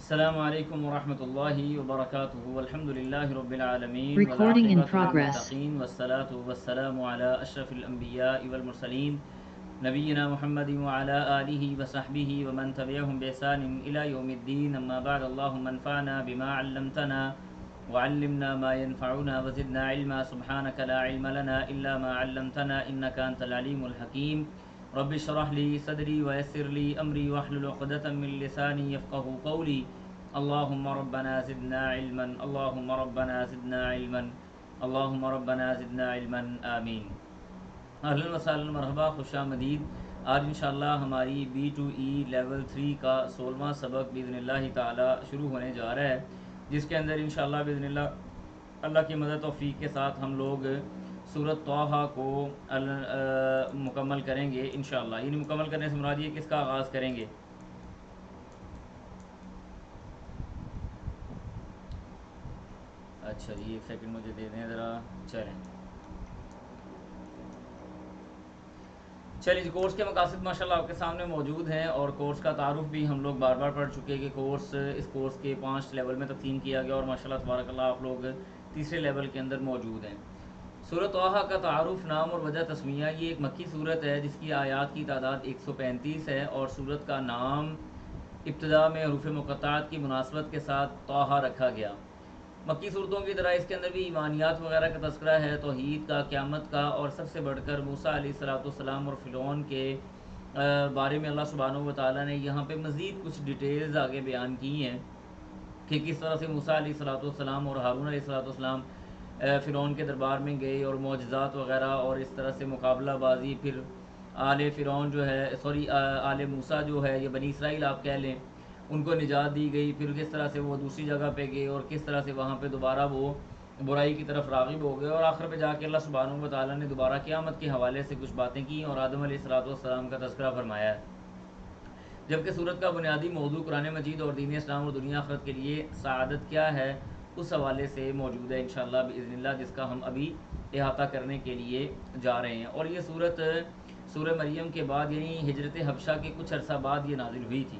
السلام علیکم ورحمۃ اللہ وبرکاتہ الحمد للہ رب العالمین Recording in والعاقبۃ progress. للمتقین والصلاة والسلام علی اشرف الانبیاء والمرسلین نبینا محمد وعلی آلہ وصحبہ ومن تبعہم بإحسان الی یوم الدین اما بعد اللہم انفعنا بما علمتنا وعلمنا ما ينفعنا وزدنا علما سبحانك لا علم لنا الا ما علمتنا انك انت العلیم الحکیم رب اشرح لي صدري ويسر لي امري واحلل عقدة من لساني يفقهوا قولي اللهم ربنا زدنا علما اللهم ربنا زدنا علما اللهم ربنا زدنا علما آمین۔ اہلا وسہلا مرحبا، خوش آمدید۔ آج انشاءاللہ ہماری B2E لیول 3 کا 16واں سبق باذن اللہ تعالی شروع ہونے جا رہا ہے، جس کے اندر انشاءاللہ باذن اللہ کی مدد توفیق کے ساتھ ہم لوگ سورۃ طٰہٰ کو مکمل کریں گے انشاءاللہ۔ یعنی مکمل کرنے سے مراد یہ کس کا آغاز کریں گے؟ اچھا جی، ایک سیکنڈ مجھے دے دیں ذرا۔ چلیے جی، کورس کے مقاصد ماشاءاللہ آپ کے سامنے موجود ہیں، اور کورس کا تعارف بھی ہم لوگ بار بار پڑھ چکے کہ اس کورس کے 5 لیول میں تقسیم کیا گیا، اور ماشاءاللہ تبارک اللہ آپ لوگ تیسرے لیول کے اندر موجود ہیں۔ سورۃ طٰہٰ کا تعارف، نام اور وجہ تسمیہ۔ یہ ایک مکی صورت ہے جس کی آیات کی تعداد 135 ہے، اور صورت کا نام ابتدا میں حروف مقطعات کی مناسبت کے ساتھ طٰہٰ رکھا گیا۔ مکی صورتوں کی طرح اس کے اندر بھی ایمانیات وغیرہ کا تذکرہ ہے، توحید کا، قیامت کا، اور سب سے بڑھ کر موسیٰ علیہ السلام اور فرعون کے بارے میں اللہ سبحانہ و تعالیٰ نے یہاں پہ مزید کچھ ڈیٹیلز آگے بیان کی ہیں کہ کس طرح سے موسیٰ علیہ السلام اور ہارون علیہ السلام فرعون کے دربار میں گئے، اور معجزات وغیرہ، اور اس طرح سے مقابلہ بازی، پھر آل فرعون جو ہے آل موسیٰ جو ہے، یہ بنی اسرائیل آپ کہہ لیں، ان کو نجات دی گئی، پھر کس طرح سے وہ دوسری جگہ پہ گئے، اور کس طرح سے وہاں پہ دوبارہ وہ برائی کی طرف راغب ہو گئے، اور آخر پہ جا کے اللہ سبحانہ و تعالیٰ نے دوبارہ قیامت کے حوالے سے کچھ باتیں کی اور آدم علیہ السلام کا تذکرہ فرمایا ہے۔ جبکہ صورت کا بنیادی موضوع قرآن مجید اور دین اسلام اور دنیا آخرت کے لیے سعادت کیا ہے، اس حوالے سے موجود ہے انشاءاللہ باذن اللہ، جس کا ہم ابھی احاطہ کرنے کے لیے جا رہے ہیں۔ اور یہ صورت سورہ مریم کے بعد، یعنی ہجرت حبشہ کے کچھ عرصہ بعد یہ نازل ہوئی تھی۔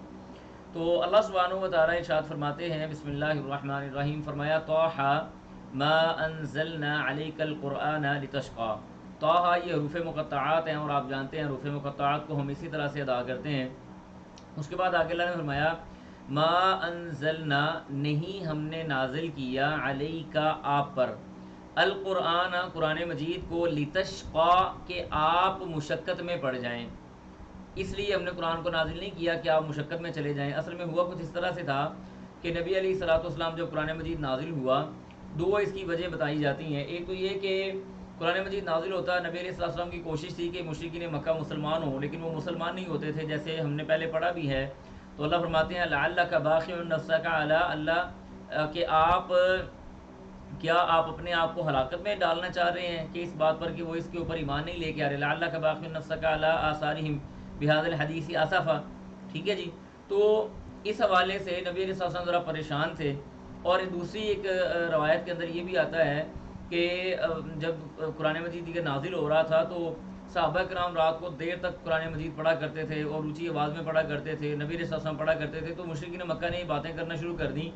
تو اللہ سبحانہ و تعالیٰ ارشاد فرماتے ہیں، بسم اللہ الرحمن الرحیم، فرمایا طٰہٰ ما انزلنا علیک القرآن لتشقی۔ طٰہٰ یہ حروف مقطعات ہیں، اور آپ جانتے ہیں حروف مقطعات کو ہم اسی طرح سے ادا کرتے ہیں۔ اس کے بعد آگے اللہ نے فرمایا ما انزلنا، نہیں ہم نے نازل کیا، علیک آپ پر، القرآن قرآن مجید کو، لتشقی کہ آپ مشقت میں پڑ جائیں۔ اس لیے ہم نے قرآن کو نازل نہیں کیا کہ آپ مشقت میں چلے جائیں۔ اصل میں ہوا کچھ اس طرح سے تھا کہ نبی علیہ السلام جب قرآن مجید نازل ہوا، دو اس کی وجہ بتائی جاتی ہیں۔ ایک تو یہ کہ قرآن مجید نازل ہوتا، نبی علیہ السلام کی کوشش تھی کہ مشرکین مکہ مسلمان ہوں، لیکن وہ مسلمان نہیں ہوتے تھے، جیسے ہم نے پہلے پڑھا بھی ہے۔ تو اللہ فرماتے ہیں لعلک باخع نفسک علی اللہ، کہ کیا آپ اپنے آپ کو ہلاکت میں ڈالنا چاہ رہے ہیں کہ اس بات پر کہ وہ اس کے اوپر ایمان نہیں لے کے آ رہے، لعلک باخع نفسک علی آثارہم بہذا الحدیث اسفا۔ ٹھیک ہے جی، تو اس حوالے سے نبی علیہ السلام ذرا پریشان تھے۔ اور دوسری ایک روایت کے اندر یہ بھی آتا ہے کہ جب قرآن مجید نازل ہو رہا تھا تو صحابہ کرام رات کو دیر تک قرآن مجید پڑھا کرتے تھے، اور اونچی آواز میں پڑھا کرتے تھے، نبی علیہ السلام پڑھا کرتے تھے، تو مشرکین مکہ نے یہ باتیں کرنا شروع کر دیں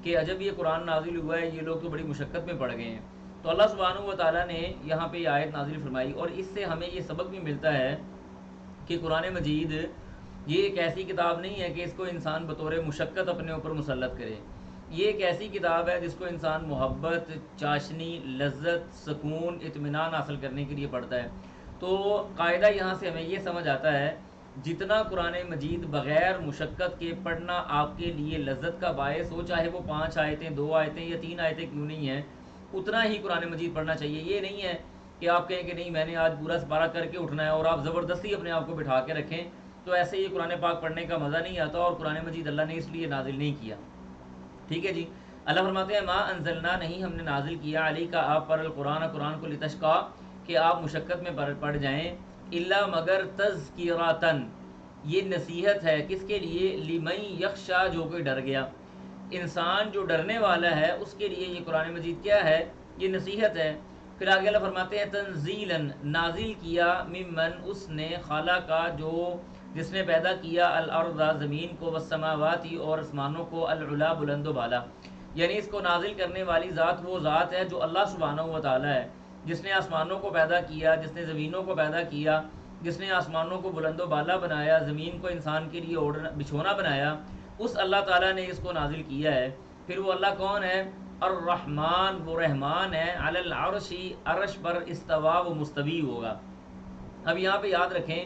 کہ عجب یہ قرآن نازل ہوا ہے، یہ لوگ تو بڑی مشقت میں پڑ گئے ہیں۔ تو اللہ سبحانہ و تعالیٰ نے یہاں پہ یہ آیت نازل فرمائی، اور اس سے ہمیں یہ سبق بھی ملتا ہے کہ قرآن مجید یہ ایک ایسی کتاب نہیں ہے کہ اس کو انسان بطور مشقت اپنے اوپر مسلط کرے۔ یہ ایک ایسی کتاب ہے جس کو انسان محبت، چاشنی، لذت، سکون، اطمینان حاصل کرنے کے لیے پڑھتا ہے۔ تو قاعدہ یہاں سے ہمیں یہ سمجھ آتا ہے، جتنا قرآن مجید بغیر مشقت کے پڑھنا آپ کے لیے لذت کا باعث ہو، چاہے وہ 5 آیتیں، 2 آیتیں یا 3 آیتیں کیوں نہیں ہیں، اتنا ہی قرآن مجید پڑھنا چاہیے۔ یہ نہیں ہے کہ آپ کہیں کہ نہیں میں نے آج پورا سپارہ کر کے اٹھنا ہے، اور آپ زبردستی اپنے آپ کو بٹھا کے رکھیں، تو ایسے یہ قرآن پاک پڑھنے کا مزہ نہیں آتا، اور قرآن مجید اللہ نے اس لیے نازل نہیں کیا۔ ٹھیک ہے جی، اللہ فرماتے ہیں ما انزلنا، نہیں ہم نے نازل کیا، علی کا آپ پر، القرآن قرآن کو، لتشقی کہ آپ مشقت میں پڑ جائیں، الا مگر تذکراتن، یہ نصیحت ہے کس کے لیے، لمن یخشا جو کوئی ڈر گیا، انسان جو ڈرنے والا ہے اس کے لیے یہ قرآن مجید کیا ہے، یہ نصیحت ہے۔ پھر آگے اللہ فرماتے ہیں تنزیلاً، نازل کیا، ممن اس نے، خالق کا جو جس نے پیدا کیا الارض زمین کو، والسماواتی اور آسمانوں کو، العلا بلند و بالا، یعنی اس کو نازل کرنے والی ذات وہ ذات ہے جو اللہ سبحانہ و تعالی ہے، جس نے آسمانوں کو پیدا کیا، جس نے زمینوں کو پیدا کیا، جس نے آسمانوں کو بلند و بالا بنایا، زمین کو انسان کے لیے بچھونا بنایا، اس اللہ تعالیٰ نے اس کو نازل کیا ہے۔ پھر وہ اللہ کون ہے؟ الرحمن، وہ رحمان ہے، علی العرش، عرش پر استوا و مستوی ہوگا۔ اب یہاں پہ یاد رکھیں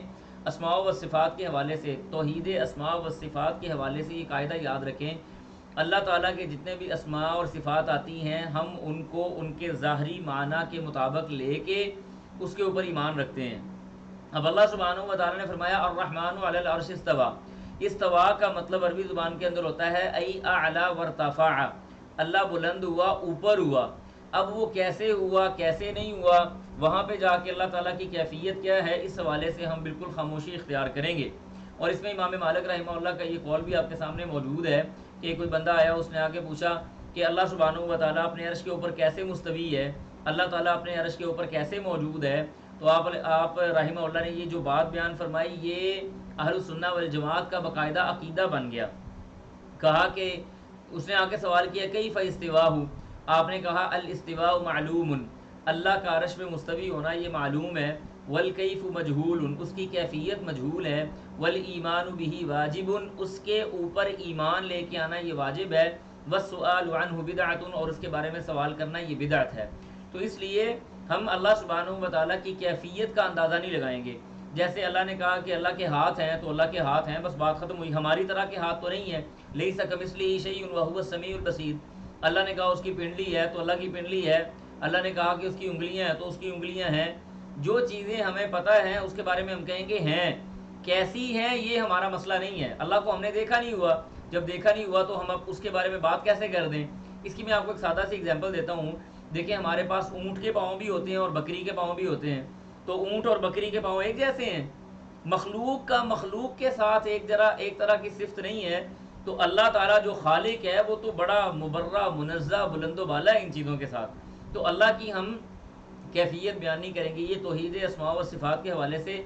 اسماء و صفات کے حوالے سے، توحید اسماء و صفات کے حوالے سے یہ قاعدہ یاد رکھیں، اللہ تعالیٰ کے جتنے بھی اسماء اور صفات آتی ہیں ہم ان کو ان کے ظاہری معنی کے مطابق لے کے اس کے اوپر ایمان رکھتے ہیں۔ اب اللہ سبحانہ و تعالیٰ نے فرمایا الرحمن علی العرش استوا، استوا کا مطلب عربی زبان کے اندر ہوتا ہے ای اعلی وارتفع، اللہ بلند ہوا، اوپر ہوا۔ اب وہ کیسے ہوا، کیسے نہیں ہوا، وہاں پہ جا کے اللہ تعالیٰ کی کیفیت کیا ہے، اس حوالے سے ہم بالکل خاموشی اختیار کریں گے۔ اور اس میں امام مالک رحمہ اللہ کا یہ قول بھی آپ کے سامنے موجود ہے کہ کوئی بندہ آیا، اس نے آ کے پوچھا کہ اللہ سبحانہ و تعالیٰ اپنے عرش کے اوپر کیسے مستوی ہے، اللہ تعالیٰ اپنے عرش کے اوپر کیسے موجود ہے، تو آپ رحمہ اللہ نے یہ جو بات بیان فرمائی یہ اہل السنہ والجماعت کا باقاعدہ عقیدہ بن گیا۔ کہا کہ اس نے آ کے سوال کیا کیف استواء، آپ نے کہا الاستواء معلوم، اللہ کا عرش میں مستوی ہونا یہ معلوم ہے، والکیف مجہول، اس کی کیفیت مجہول ہے، والایمان بہ واجب، اس کے اوپر ایمان لے کے آنا یہ واجب ہے، والسؤال عنہ بدعۃ، اور اس کے بارے میں سوال کرنا یہ بدعت ہے۔ تو اس لیے ہم اللہ سبحانہ و تعالیٰ کی کیفیت کا اندازہ نہیں لگائیں گے۔ جیسے اللہ نے کہا کہ اللہ کے ہاتھ ہیں تو اللہ کے ہاتھ ہیں، بس بات ختم ہوئی، ہماری طرح کے ہاتھ تو نہیں ہے، لیس کمثلہ شیء وہو السمیع البصیر۔ اللہ نے کہا اس کی پنڈلی ہے تو اللہ کی پنڈلی ہے، اللہ نے کہا کہ اس کی انگلیاں ہیں تو اس کی انگلیاں ہیں۔ جو چیزیں ہمیں پتہ ہیں اس کے بارے میں ہم کہیں گے ہیں، کیسی ہیں یہ ہمارا مسئلہ نہیں ہے۔ اللہ کو ہم نے دیکھا نہیں ہوا، جب دیکھا نہیں ہوا تو ہم اب اس کے بارے میں بات کیسے کر دیں؟ اس کی میں آپ کو ایک سادہ سی اگزامپل دیتا ہوں۔ دیکھیں ہمارے پاس اونٹ کے پاؤں بھی ہوتے ہیں اور بکری کے پاؤں بھی ہوتے ہیں، تو اونٹ اور بکری کے پاؤں ایک جیسے ہیں؟ مخلوق کا مخلوق کے ساتھ ایک طرح کی صفت نہیں ہے۔ تو اللہ تعالیٰ جو خالق ہے وہ تو بڑا مبرہ منزہ بلند و بالا ہے ان چیزوں کے ساتھ، تو اللہ کی ہم کیفیت بیان نہیں کریں گے۔ یہ توحید اسماء و صفات کے حوالے سے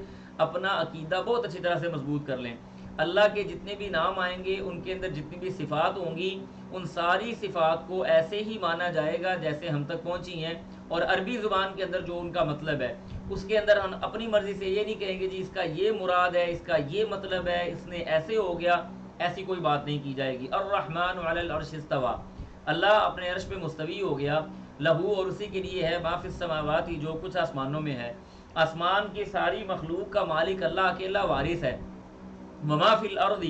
اپنا عقیدہ بہت اچھی طرح سے مضبوط کر لیں۔ اللہ کے جتنے بھی نام آئیں گے، ان کے اندر جتنی بھی صفات ہوں گی، ان ساری صفات کو ایسے ہی مانا جائے گا جیسے ہم تک پہنچی ہیں، اور عربی زبان کے اندر جو ان کا مطلب ہے اس کے اندر ہم اپنی مرضی سے یہ نہیں کہیں گے جی اس کا یہ مراد ہے، اس کا یہ مطلب ہے، اس نے ایسے ہو گیا، ایسی کوئی بات نہیں کی جائے گی۔ الرحمن علی العرش استوى، اللہ اپنے عرش پہ مستوی ہو گیا، لہو، اور اسی کے لیے ہے، ما فی السماوات، جو کچھ آسمانوں میں ہے، آسمان کی ساری مخلوق کا مالک اللہ اکیلا وارث ہے، وما فی الارض،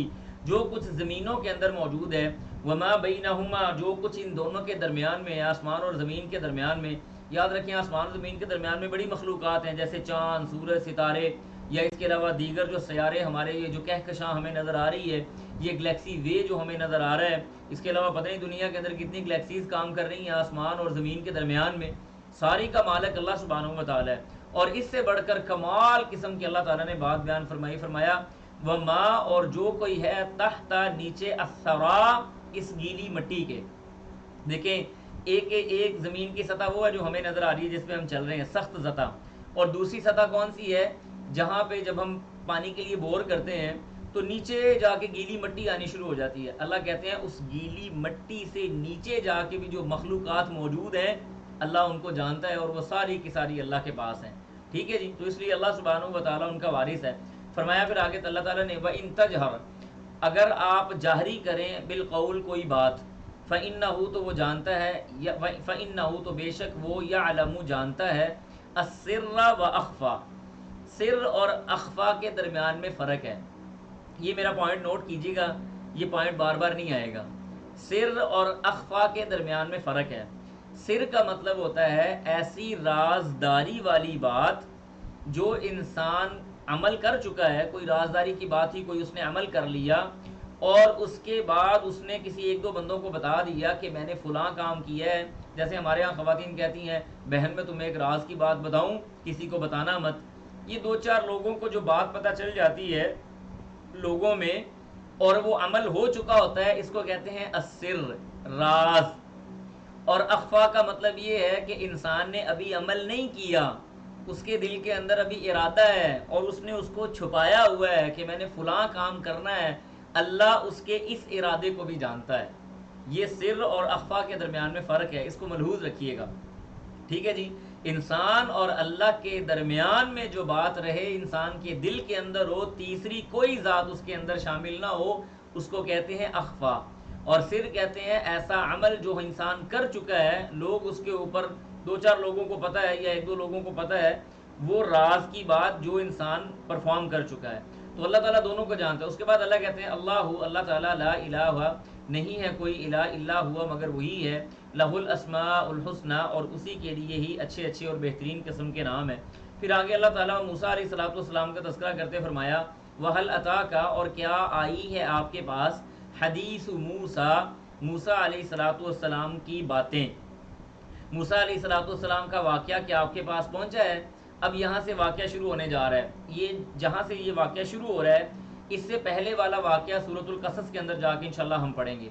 جو کچھ زمینوں کے اندر موجود ہے، وما بینہما، جو کچھ ان دونوں کے درمیان میں ہے، آسمان اور زمین کے درمیان میں۔ یاد رکھیں آسمان اور زمین کے درمیان میں بڑی مخلوقات ہیں، جیسے چاند، سورج، ستارے، یا اس کے علاوہ دیگر جو سیارے ہمارے یہ جو کہکشاں ہمیں نظر آ رہی ہے، یہ گلیکسی وے جو ہمیں نظر آ رہا ہے، اس کے علاوہ پتہ نہیں دنیا کے اندر کتنی گلیکسیز کام کر رہی ہیں آسمان اور زمین کے درمیان میں، ساری کا مالک اللہ سبحانہ و تعالی ہے۔ اور اس سے بڑھ کر کمال قسم کی اللہ تعالیٰ نے بات بیان فرمائی، فرمایا وما، اور جو کوئی ہے، تحت، نیچے، الثرا، اس گیلی مٹی کے۔ دیکھیں ایک زمین کی سطح وہ ہے جو ہمیں نظر آ رہی ہے جس پہ ہم چل رہے ہیں، سخت سطح، اور دوسری سطح کون سی ہے؟ جہاں پہ جب ہم پانی کے لیے بور کرتے ہیں تو نیچے جا کے گیلی مٹی آنی شروع ہو جاتی ہے۔ اللہ کہتے ہیں اس گیلی مٹی سے نیچے جا کے بھی جو مخلوقات موجود ہیں اللہ ان کو جانتا ہے، اور وہ ساری کی ساری اللہ کے پاس ہیں۔ ٹھیک ہے جی، تو اس لیے اللہ سبحانہ و تعالیٰ ان کا وارث ہے۔ فرمایا پھر آگے اللہ تعالیٰ نے وَإِن تَجْهَرْ، اگر آپ جاہری کریں بالقول کوئی بات، فَإِنَّهُ، تو وہ جانتا ہے، فَإِنَّهُ، تو بے شک وہ، يَعْلَمُ، جانتا ہے، السِّرَّ وَأَخْفَى، سر اور اخفا کے درمیان میں فرق ہے۔ یہ میرا پوائنٹ نوٹ کیجیے گا، یہ پوائنٹ بار بار نہیں آئے گا۔ سر اور اخفا کے درمیان میں فرق ہے۔ سر کا مطلب ہوتا ہے ایسی رازداری والی بات جو انسان عمل کر چکا ہے، کوئی رازداری کی بات ہی کوئی اس نے عمل کر لیا، اور اس کے بعد اس نے کسی ایک دو بندوں کو بتا دیا کہ میں نے فلاں کام کیا ہے۔ جیسے ہمارے ہاں خواتین کہتی ہیں بہن میں تمہیں ایک راز کی بات بتاؤں، کسی کو بتانا مت۔ یہ دو چار لوگوں کو جو بات پتہ چل جاتی ہے لوگوں میں اور وہ عمل ہو چکا ہوتا ہے، اس کو کہتے ہیں السر، راز۔ اور اخفا کا مطلب یہ ہے کہ انسان نے ابھی عمل نہیں کیا اس کے دل کے اندر ابھی ارادہ ہے اور اس نے اس کو چھپایا ہوا ہے کہ میں نے فلاں کام کرنا ہے، اللہ اس کے اس ارادے کو بھی جانتا ہے۔ یہ سر اور اخفا کے درمیان میں فرق ہے، اس کو ملحوظ رکھیے گا، ٹھیک ہے جی۔ انسان اور اللہ کے درمیان میں جو بات رہے، انسان کے دل کے اندر ہو، تیسری کوئی ذات اس کے اندر شامل نہ ہو، اس کو کہتے ہیں اخفا۔ اور سر کہتے ہیں ایسا عمل جو انسان کر چکا ہے، لوگ اس کے اوپر دو چار لوگوں کو پتہ ہے یا ایک دو لوگوں کو پتہ ہے، وہ راز کی بات جو انسان پرفارم کر چکا ہے، تو اللہ تعالیٰ دونوں کو جانتا ہے۔ اس کے بعد اللہ کہتے ہیں اللہ تعالیٰ لا الہ، نہیں ہے کوئی الہ الا ہوا مگر وہی ہے، لہ الاسماء الحسنی، اور اسی کے لیے ہی اچھے اچھے اور بہترین قسم کے نام ہیں۔ پھر آگے اللہ تعالیٰ موسیٰ علیہ السلام کا تذکرہ کرتے فرمایا وَهَلْ أَتَاكَ، اور کیا آئی ہے آپ کے پاس، حدیث موسیٰ، موسیٰ علیہ السلام کی باتیں، موسیٰ علیہ السلام کا واقعہ کیا آپ کے پاس پہنچا ہے۔ اب یہاں سے واقعہ شروع ہونے جا رہا ہے، یہ جہاں سے یہ واقعہ شروع ہو رہا ہے اس سے پہلے والا واقعہ سورۃ القصص کے اندر جا کے انشاءاللہ ہم پڑھیں گے۔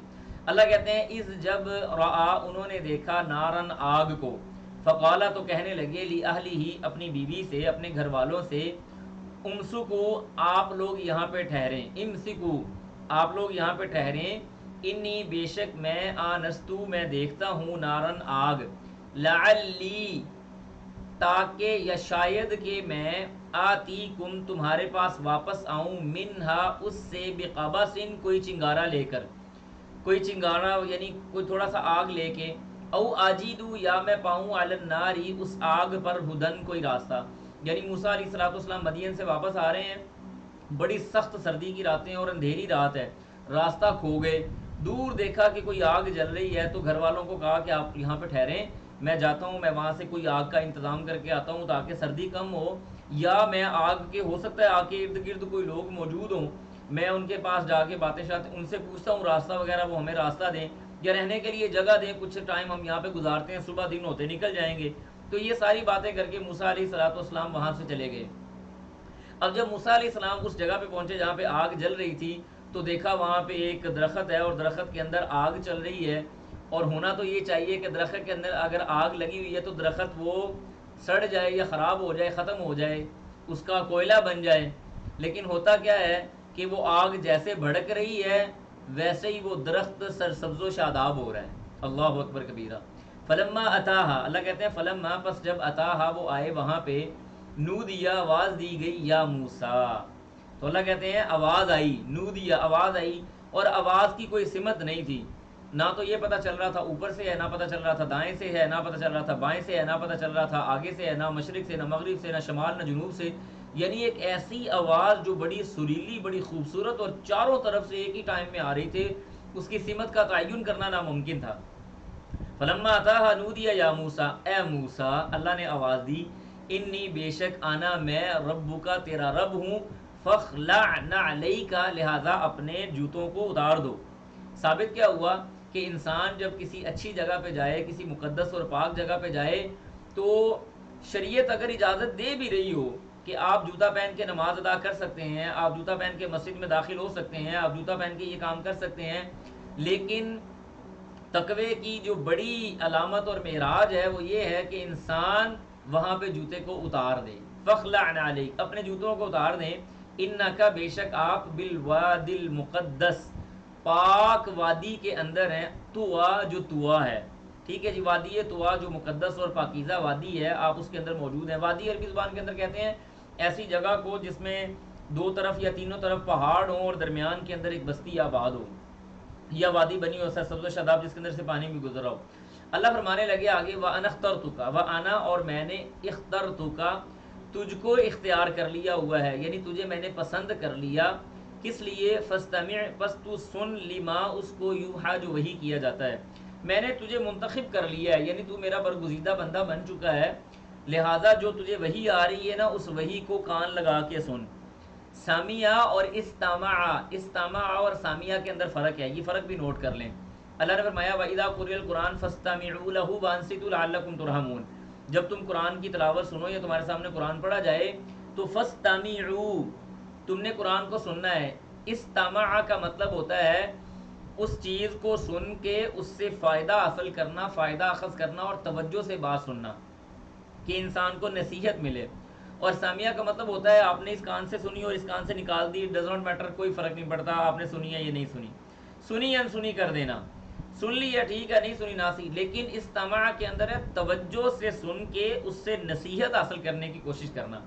اللہ کہتے ہیں اذ، جب رآ، انہوں نے دیکھا، نارن، آگ کو، فقالا، تو کہنے لگے، لأہلہ، اپنی بیوی سے، اپنے گھر والوں سے، امسکو، آپ لوگ یہاں پہ ٹھہریں، امسکو، آپ لوگ یہاں پہ ٹھہریں، انی، بے شک میں، آنستو، میں دیکھتا ہوں، نارن، آگ، لعلی، تاکہ یا شاید کہ میں، آتی کم، تمہارے پاس واپس آؤں، منہا، اس سے، بقبسن، کوئی چنگارا لے کر، کوئی چنگارا یعنی کوئی تھوڑا سا آگ لے کے، او آجیدو، یا میں پاؤں، علی الناری، اس آگ پر، ہدن، کوئی راستہ۔ یعنی موسیٰ علیہ السلام مدین سے واپس آ رہے ہیں، بڑی سخت سردی کی راتیں اور اندھیری رات ہے، راستہ کھو گئے، دور دیکھا کہ کوئی آگ جل رہی ہے، تو گھر والوں کو کہا کہ آپ یہاں پہ ٹھہریں، میں جاتا ہوں، میں وہاں سے کوئی آگ کا انتظام کر کے آتا ہوں تاکہ سردی کم ہو، یا میں آگ کے، ہو سکتا ہے آگ کے ارد گرد کوئی لوگ موجود ہوں، میں ان کے پاس جا کے باتیں شاتیں ان سے پوچھتا ہوں راستہ وغیرہ، وہ ہمیں راستہ دیں یا رہنے کے لیے جگہ دیں، کچھ ٹائم ہم یہاں پہ گزارتے ہیں، صبح دن ہوتے نکل جائیں گے۔ تو یہ ساری باتیں کر کے موسیٰ علیہ السلام وہاں سے چلے گئے۔ اب جب موسیٰ علیہ السلام اس جگہ پہ پہنچے جہاں پہ آگ جل رہی تھی، تو دیکھا وہاں پہ ایک درخت ہے اور درخت کے اندر آگ چل رہی ہے، اور ہونا تو یہ چاہیے کہ درخت کے اندر اگر آگ لگی ہوئی ہے تو درخت وہ سڑ جائے یا خراب ہو جائے، ختم ہو جائے، اس کا کوئلہ بن جائے، لیکن ہوتا کیا ہے کہ وہ آگ جیسے بھڑک رہی ہے ویسے ہی وہ درخت سرسبز و شاداب ہو رہا ہے۔ اللہ اکبر کبیرہ۔ فلما اتاہا، اللہ کہتے ہیں فلما، پس جب اتاہا، وہ آئے وہاں پہ، نودیا، آواز دی گئی، یا موسیٰ، تو اللہ کہتے ہیں آواز آئی، نودیا، آواز آئی، اور آواز کی کوئی سمت نہیں تھی، نہ تو یہ پتہ چل رہا تھا اوپر سے ہے، نہ پتہ چل رہا تھا دائیں سے ہے، نہ پتہ چل رہا تھا بائیں سے ہے، نہ پتہ چل رہا تھا آگے سے ہے، نہ مشرق سے، نہ مغرب سے، نہ شمال، نہ جنوب سے، یعنی ایک ایسی آواز جو بڑی سریلی، بڑی خوبصورت اور چاروں طرف سے ایک ہی ٹائم میں آ رہی تھی، اس کی سمت کا تعین کرنا ناممکن تھا۔ فلما اتاہا نودی یا موسیٰ، اے موسیٰ، اللہ نے آواز دی، انی، بے شک، آنا، میں، ربک، تیرا رب ہوں، فاخلع نعلیک، لہذا اپنے جوتوں کو اتار دو۔ ثابت کیا ہوا کہ انسان جب کسی اچھی جگہ پہ جائے، کسی مقدس اور پاک جگہ پہ جائے، تو شریعت اگر اجازت دے بھی رہی ہو کہ آپ جوتا پہن کے نماز ادا کر سکتے ہیں، آپ جوتا پہن کے مسجد میں داخل ہو سکتے ہیں، آپ جوتا پہن کے یہ کام کر سکتے ہیں، لیکن تقوی کی جو بڑی علامت اور معراج ہے وہ یہ ہے کہ انسان وہاں پہ جوتے کو اتار دے۔ فخلع نعلیک، اپنے جوتوں کو اتار دیں، انکا، بے شک آپ، بالوادی المقدس، پاک وادی کے اندر ہیں، طوا، جو طوا ہے، ٹھیک ہے جی، وادی طوا جو مقدس اور پاکیزہ وادی ہے، آپ اس کے اندر موجود ہیں۔ وادی عربی زبان کے اندر کہتے ہیں ایسی جگہ کو جس میں دو طرف یا تینوں طرف پہاڑ ہوں اور درمیان کے اندر ایک بستی آباد ہو، یا وادی بنی ہو سبز و شاداب جس کے اندر سے پانی بھی گزر رہا ہو۔ اللہ فرمانے لگے آگے، وَأَنَا اخْتَرْتُكَ، وَأَنَا، اور میں نے، اخْتَرْتُكَ، تجھ کو اختیار کر لیا ہوا ہے، یعنی تجھے میں نے پسند کر لیا، کس لیے، فَاسْتَمِعْ، پس تو سن، لِمَا، اس کو، یوحیٰ، جو وحی کیا جاتا ہے، میں نے تجھے منتخب کر لیا ہے، یعنی تو میرا برگزیدہ بندہ بن چکا ہے، لہٰذا جو تجھے وحی آ رہی ہے نا، اس وحی کو کان لگا کے سن۔ سامعہ اور استمع، استمع اور سامعہ کے اندر فرق ہے، یہ فرق بھی نوٹ کر لیں۔ اللہ نے فرمایا وَإِذَا قُرِئَ الْقُرْآنُ فَاسْتَمِعُوا لَهُ وَأَنصِتُوا لَعَلَّكُمْ تُرْحَمُونَ، جب تم قرآن کی تلاوت سنو یا تمہارے سامنے قرآن پڑھا جائے تو فَاسْتَمِعُوا، تم نے قرآن کو سننا ہے۔ استمع کا مطلب ہوتا ہے اس چیز کو سن کے اس سے فائدہ حاصل کرنا، فائدہ اخذ کرنا اور توجہ سے بات سننا۔ کہ انسان کو نصیحت ملے. اور سامیہ کا مطلب ہوتا ہے آپ نے اس کان سے سنی اور اس کان سے نکال دی, ڈز ناٹ میٹر, کوئی فرق نہیں پڑتا آپ نے سنی ہے یا نہیں سنی, سنی یا انسنی کر دینا, سن لی ہے ٹھیک ہے, نہیں سنی نہ سی. لیکن استماع کے اندر ہے توجہ سے سن کے اس سے نصیحت حاصل کرنے کی کوشش کرنا.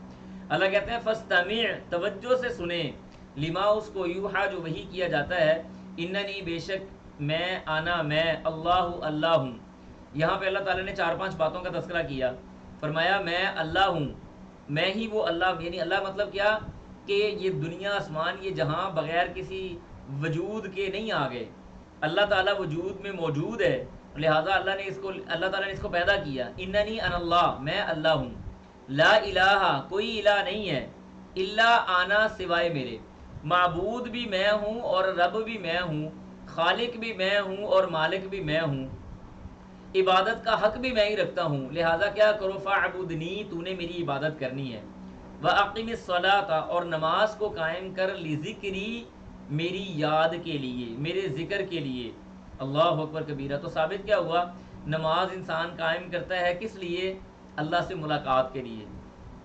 اللہ کہتے ہیں فاستمع, توجہ سے سنیں, لما اس کو یوحا جو وحی کیا جاتا ہے, اننی بے شک میں, آنا میں, اللہ اللہ ہوں. یہاں پہ اللہ تعالیٰ نے 4-5 باتوں کا تذکرہ کیا, فرمایا میں اللہ ہوں, میں ہی وہ اللہ, یعنی اللہ مطلب کیا کہ یہ دنیا آسمان یہ جہاں بغیر کسی وجود کے نہیں آ گئے, اللہ تعالیٰ وجود میں موجود ہے, لہٰذا اللہ تعالیٰ نے اس کو پیدا کیا. اننی انا اللہ, میں اللہ ہوں, لا الہ, کوئی الہ نہیں ہے, الا آنا, سوائے میرے, معبود بھی میں ہوں اور رب بھی میں ہوں, خالق بھی میں ہوں اور مالک بھی میں ہوں, عبادت کا حق بھی میں ہی رکھتا ہوں, لہٰذا کیا کرو, فاعبدنی, تو نے میری عبادت کرنی ہے, وَأَقِمِ الصَّلَاةَ, اور نماز کو قائم کر, لِذِكْرِی, میری یاد کے لیے, میرے ذکر کے لیے. اللہ اکبر کبیرہ. تو ثابت کیا ہوا, نماز انسان قائم کرتا ہے کس لیے, اللہ سے ملاقات کے لیے,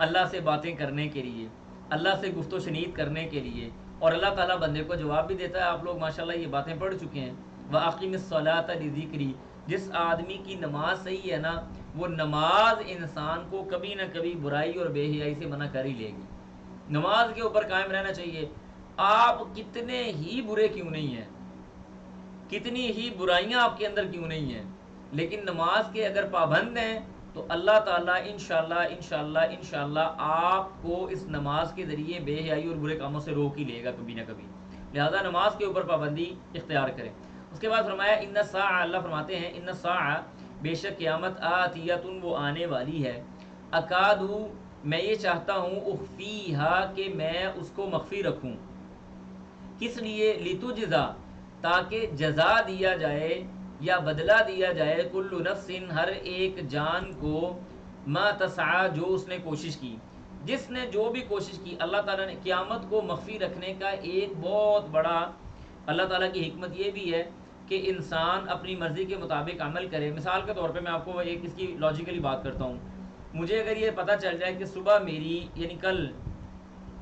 اللہ سے باتیں کرنے کے لیے, اللہ سے گفت و شنید کرنے کے لیے, اور اللہ تعالیٰ بندے کو جواب بھی دیتا ہے. آپ لوگ ماشاءاللہ یہ باتیں پڑھ چکے ہیں. وَأَقِمِ الصَّلَاةَ لِذِكْرِی, جس آدمی کی نماز صحیح ہے نا, وہ نماز انسان کو کبھی نہ کبھی برائی اور بے حیائی سے منع کر ہی لے گی. نماز کے اوپر قائم رہنا چاہیے. آپ کتنے ہی برے کیوں نہیں ہیں, کتنی ہی برائیاں آپ کے اندر کیوں نہیں ہیں, لیکن نماز کے اگر پابند ہیں تو اللہ تعالیٰ انشاءاللہ آپ کو اس نماز کے ذریعے بے حیائی اور برے کاموں سے روک ہی لے گا کبھی نہ کبھی. لہذا نماز کے اوپر پابندی اختیار کریں. اس کے بعد فرمایا ان الساعہ, اللہ فرماتے ہیں ان الساعہ, بے شک قیامت, آتیۃ, وہ آنے والی ہے, اکادو, میں یہ چاہتا ہوں, اخفیہا, کہ میں اس کو مخفی رکھوں, کس لیے, لتجزا, تاکہ جزا دیا جائے یا بدلہ دیا جائے, کل نفس, ہر ایک جان کو, ما تسعی, جو اس نے کوشش کی, جس نے جو بھی کوشش کی. اللہ تعالیٰ نے قیامت کو مخفی رکھنے کا ایک بہت بڑا اللہ تعالیٰ کی حکمت یہ بھی ہے کہ انسان اپنی مرضی کے مطابق عمل کرے. مثال کے طور پہ میں آپ کو ایک اس کی لاجیکلی بات کرتا ہوں. مجھے اگر یہ پتہ چل جائے کہ صبح میری, یعنی کل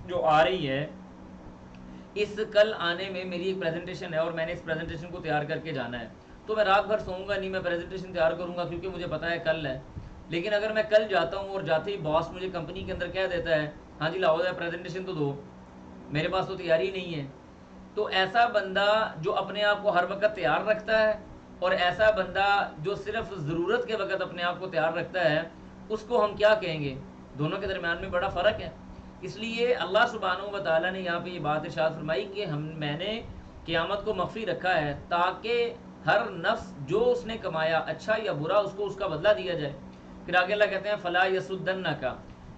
جو آ رہی ہے, اس کل آنے میں میری ایک پریزنٹیشن ہے اور میں نے اس پریزنٹیشن کو تیار کر کے جانا ہے, تو میں رات بھر سوؤں گا نہیں, میں پریزنٹیشن تیار کروں گا کیونکہ مجھے پتہ ہے کل ہے. لیکن اگر میں کل جاتا ہوں اور جاتے ہی باس مجھے کمپنی کے اندر کہہ دیتا ہے, ہاں جی لاؤ پریزنٹیشن تو دو, میرے پاس تو تیاری نہیں ہے, تو ایسا بندہ جو اپنے آپ کو ہر وقت تیار رکھتا ہے اور ایسا بندہ جو صرف ضرورت کے وقت اپنے آپ کو تیار رکھتا ہے, اس کو ہم کیا کہیں گے؟ دونوں کے درمیان میں بڑا فرق ہے. اس لیے اللہ سبحانہ و تعالیٰ نے یہاں پہ یہ بات ارشاد فرمائی کہ میں نے قیامت کو مخفی رکھا ہے تاکہ ہر نفس جو اس نے کمایا, اچھا یا برا, اس کو اس کا بدلہ دیا جائے. پھر آگے اللہ کہتے ہیں فلا یسدنک,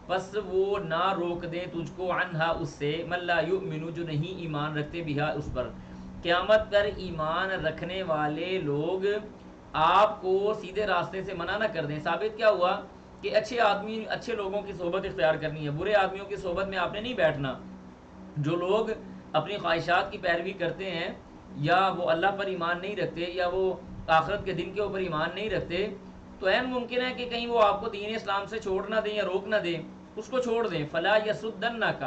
پس وہ نہ روک دیں تجھ کو, عنہا, اس سے, من لا یؤمن, جو نہیں ایمان رکھتے, بہا, اس پر. قیامت پر ایمان رکھنے والے لوگ آپ کو سیدھے راستے سے منع نہ کر دیں. ثابت کیا ہوا کہ اچھے آدمی, اچھے لوگوں کی صحبت اختیار کرنی ہے, برے آدمیوں کی صحبت میں آپ نے نہیں بیٹھنا. جو لوگ اپنی خواہشات کی پیروی کرتے ہیں, یا وہ اللہ پر ایمان نہیں رکھتے, یا وہ آخرت کے دن کے اوپر ایمان نہیں رکھتے, تو اہم ممکن ہے کہ کہیں وہ آپ کو دین اسلام سے چھوڑ نہ دیں یا روک نہ دیں, اس کو چھوڑ دیں. فلا یسدنک,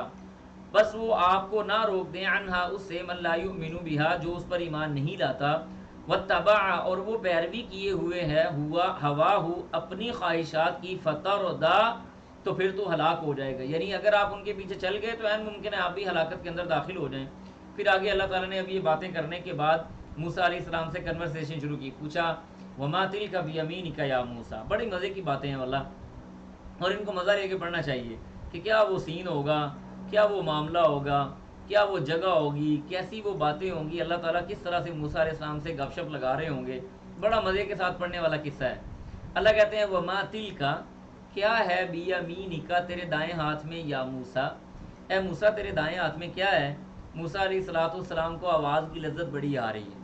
بس وہ آپ کو نہ روک دیں, عنہا, اس سے, من لا یؤمن بہا, جو اس پر ایمان نہیں لاتا, واتبع, اور وہ پیروی کیے ہوئے ہے, ہواہ, اپنی خواہشات کی, فتردا, تو پھر تو ہلاک ہو جائے گا. یعنی اگر آپ ان کے پیچھے چل گئے تو عین ممکن ہے آپ بھی ہلاکت کے اندر داخل ہو جائیں. پھر آگے اللہ تعالیٰ نے اب یہ باتیں کرنے کے بعد موسیٰ علیہ السلام سے کنورسیشن شروع کی. پوچھا وما تلک بیمینک یا موسیٰ, بڑی مزے کی باتیں ہیں واللہ, اور ان کو مزہ لے کے پڑھنا چاہیے کہ کیا وہ سین ہوگا, کیا وہ معاملہ ہوگا, کیا وہ جگہ ہوگی, کیسی وہ باتیں ہوں گی, اللہ تعالیٰ کس طرح سے موسیٰ علیہ السلام سے گپ شپ لگا رہے ہوں گے. بڑا مزے کے ساتھ پڑھنے والا قصہ ہے. اللہ کہتے ہیں وما تلک, کیا ہے, بیمینک, تیرے دائیں ہاتھ میں, یا موسیٰ, اے موسیٰ تیرے دائیں ہاتھ میں کیا ہے. موسیٰ علیہ السلام کو آواز کی لذت بڑی آ رہی ہے,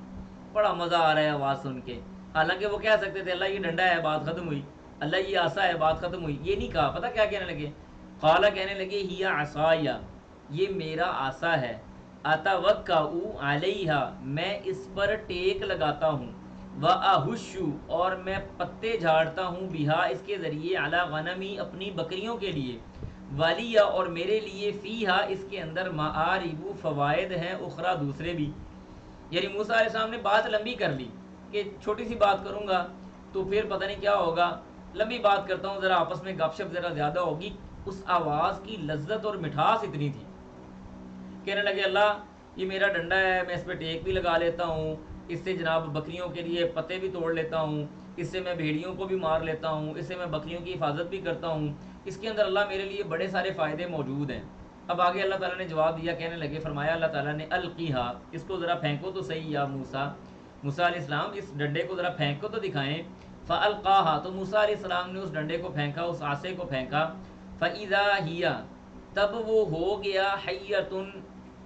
بڑا مزہ آ رہا ہے آواز سن کے. حالانکہ وہ کہہ سکتے تھے اللہ یہ ڈنڈا ہے, بات ختم ہوئی, اللہ یہ عصا ہے, بات ختم ہوئی. یہ نہیں کہا. پتہ کیا کہنے لگے, قال, کہنے لگے, ہی عصایا, یہ میرا عصا ہے, اتوکأ علیہا, میں اس پر ٹیک لگاتا ہوں, وَأَهُشُّ اور میں پتے جھاڑتا ہوں بہا اس کے ذریعے علی غنمی اپنی بکریوں کے لیے، ولیہ اور میرے لیے فیہا اس کے اندر معارب فوائد ہیں اخرى دوسرے بھی. یعنی موسیٰ علیہ السلام نے بات لمبی کر لی کہ چھوٹی سی بات کروں گا تو پھر پتہ نہیں کیا ہوگا، لمبی بات کرتا ہوں ذرا آپس میں گپ شپ ذرا زیادہ ہوگی. اس آواز کی لذت اور مٹھاس اتنی تھی، کہنے لگے اللہ یہ میرا ڈنڈا ہے، میں اس پہ ٹیک بھی لگا لیتا ہوں، اس سے جناب بکریوں کے لیے پتے بھی توڑ لیتا ہوں، اس سے میں بھیڑیوں کو بھی مار لیتا ہوں، اس سے میں بکریوں کی حفاظت بھی کرتا ہوں، اس کے اندر اللہ میرے لیے بڑے سارے فائدے موجود ہیں. اب آگے اللہ تعالیٰ نے جواب دیا، کہنے لگے، فرمایا اللہ تعالیٰ نے القیہا اس کو ذرا پھینکو تو صحیح یا موسیٰ، موسیٰ علیہ السلام اس ڈنڈے کو ذرا پھینکو تو دکھائیں. فالقاہا تو موسیٰ علیہ السلام نے اس ڈنڈے کو پھینکا، اس عصا کو پھینکا. فاذا ہی تب وہ ہو گیا حیۃ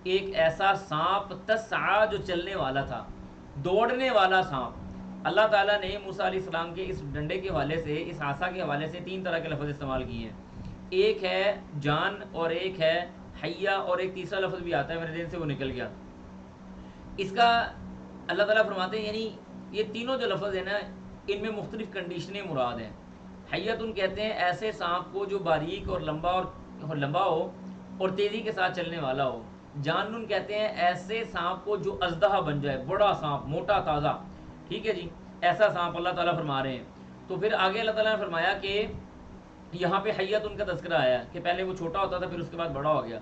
ایک ایسا سانپ، تسعیٰ جو چلنے والا تھا، دوڑنے والا سانپ. اللہ تعالیٰ نے موسیٰ علیہ السلام کے اس ڈنڈے کے حوالے سے، اس عصا کے حوالے سے 3 طرح کے لفظ استعمال کیے ہیں. ایک ہے جان اور ایک ہے حیہ اور ایک تیسرا لفظ بھی آتا ہے، میرے ذہن سے وہ نکل گیا. اس کا اللہ تعالیٰ فرماتے ہیں یعنی یہ تینوں جو لفظ ہیں نا ان میں مختلف کنڈیشنیں مراد ہیں. حیتن کہتے ہیں ایسے سانپ کو جو باریک اور لمبا ہو اور تیزی کے ساتھ چلنے والا ہو. جانن کہتے ہیں ایسے سانپ کو جو اژدہا بن جائے، بڑا سانپ، موٹا تازہ. ٹھیک ہے جی، ایسا سانپ اللہ تعالیٰ فرما رہے ہیں. تو پھر آگے اللہ تعالیٰ نے فرمایا کہ یہاں پہ حیت ان کا تذکرہ آیا کہ پہلے وہ چھوٹا ہوتا تھا پھر اس کے بعد بڑا ہو گیا.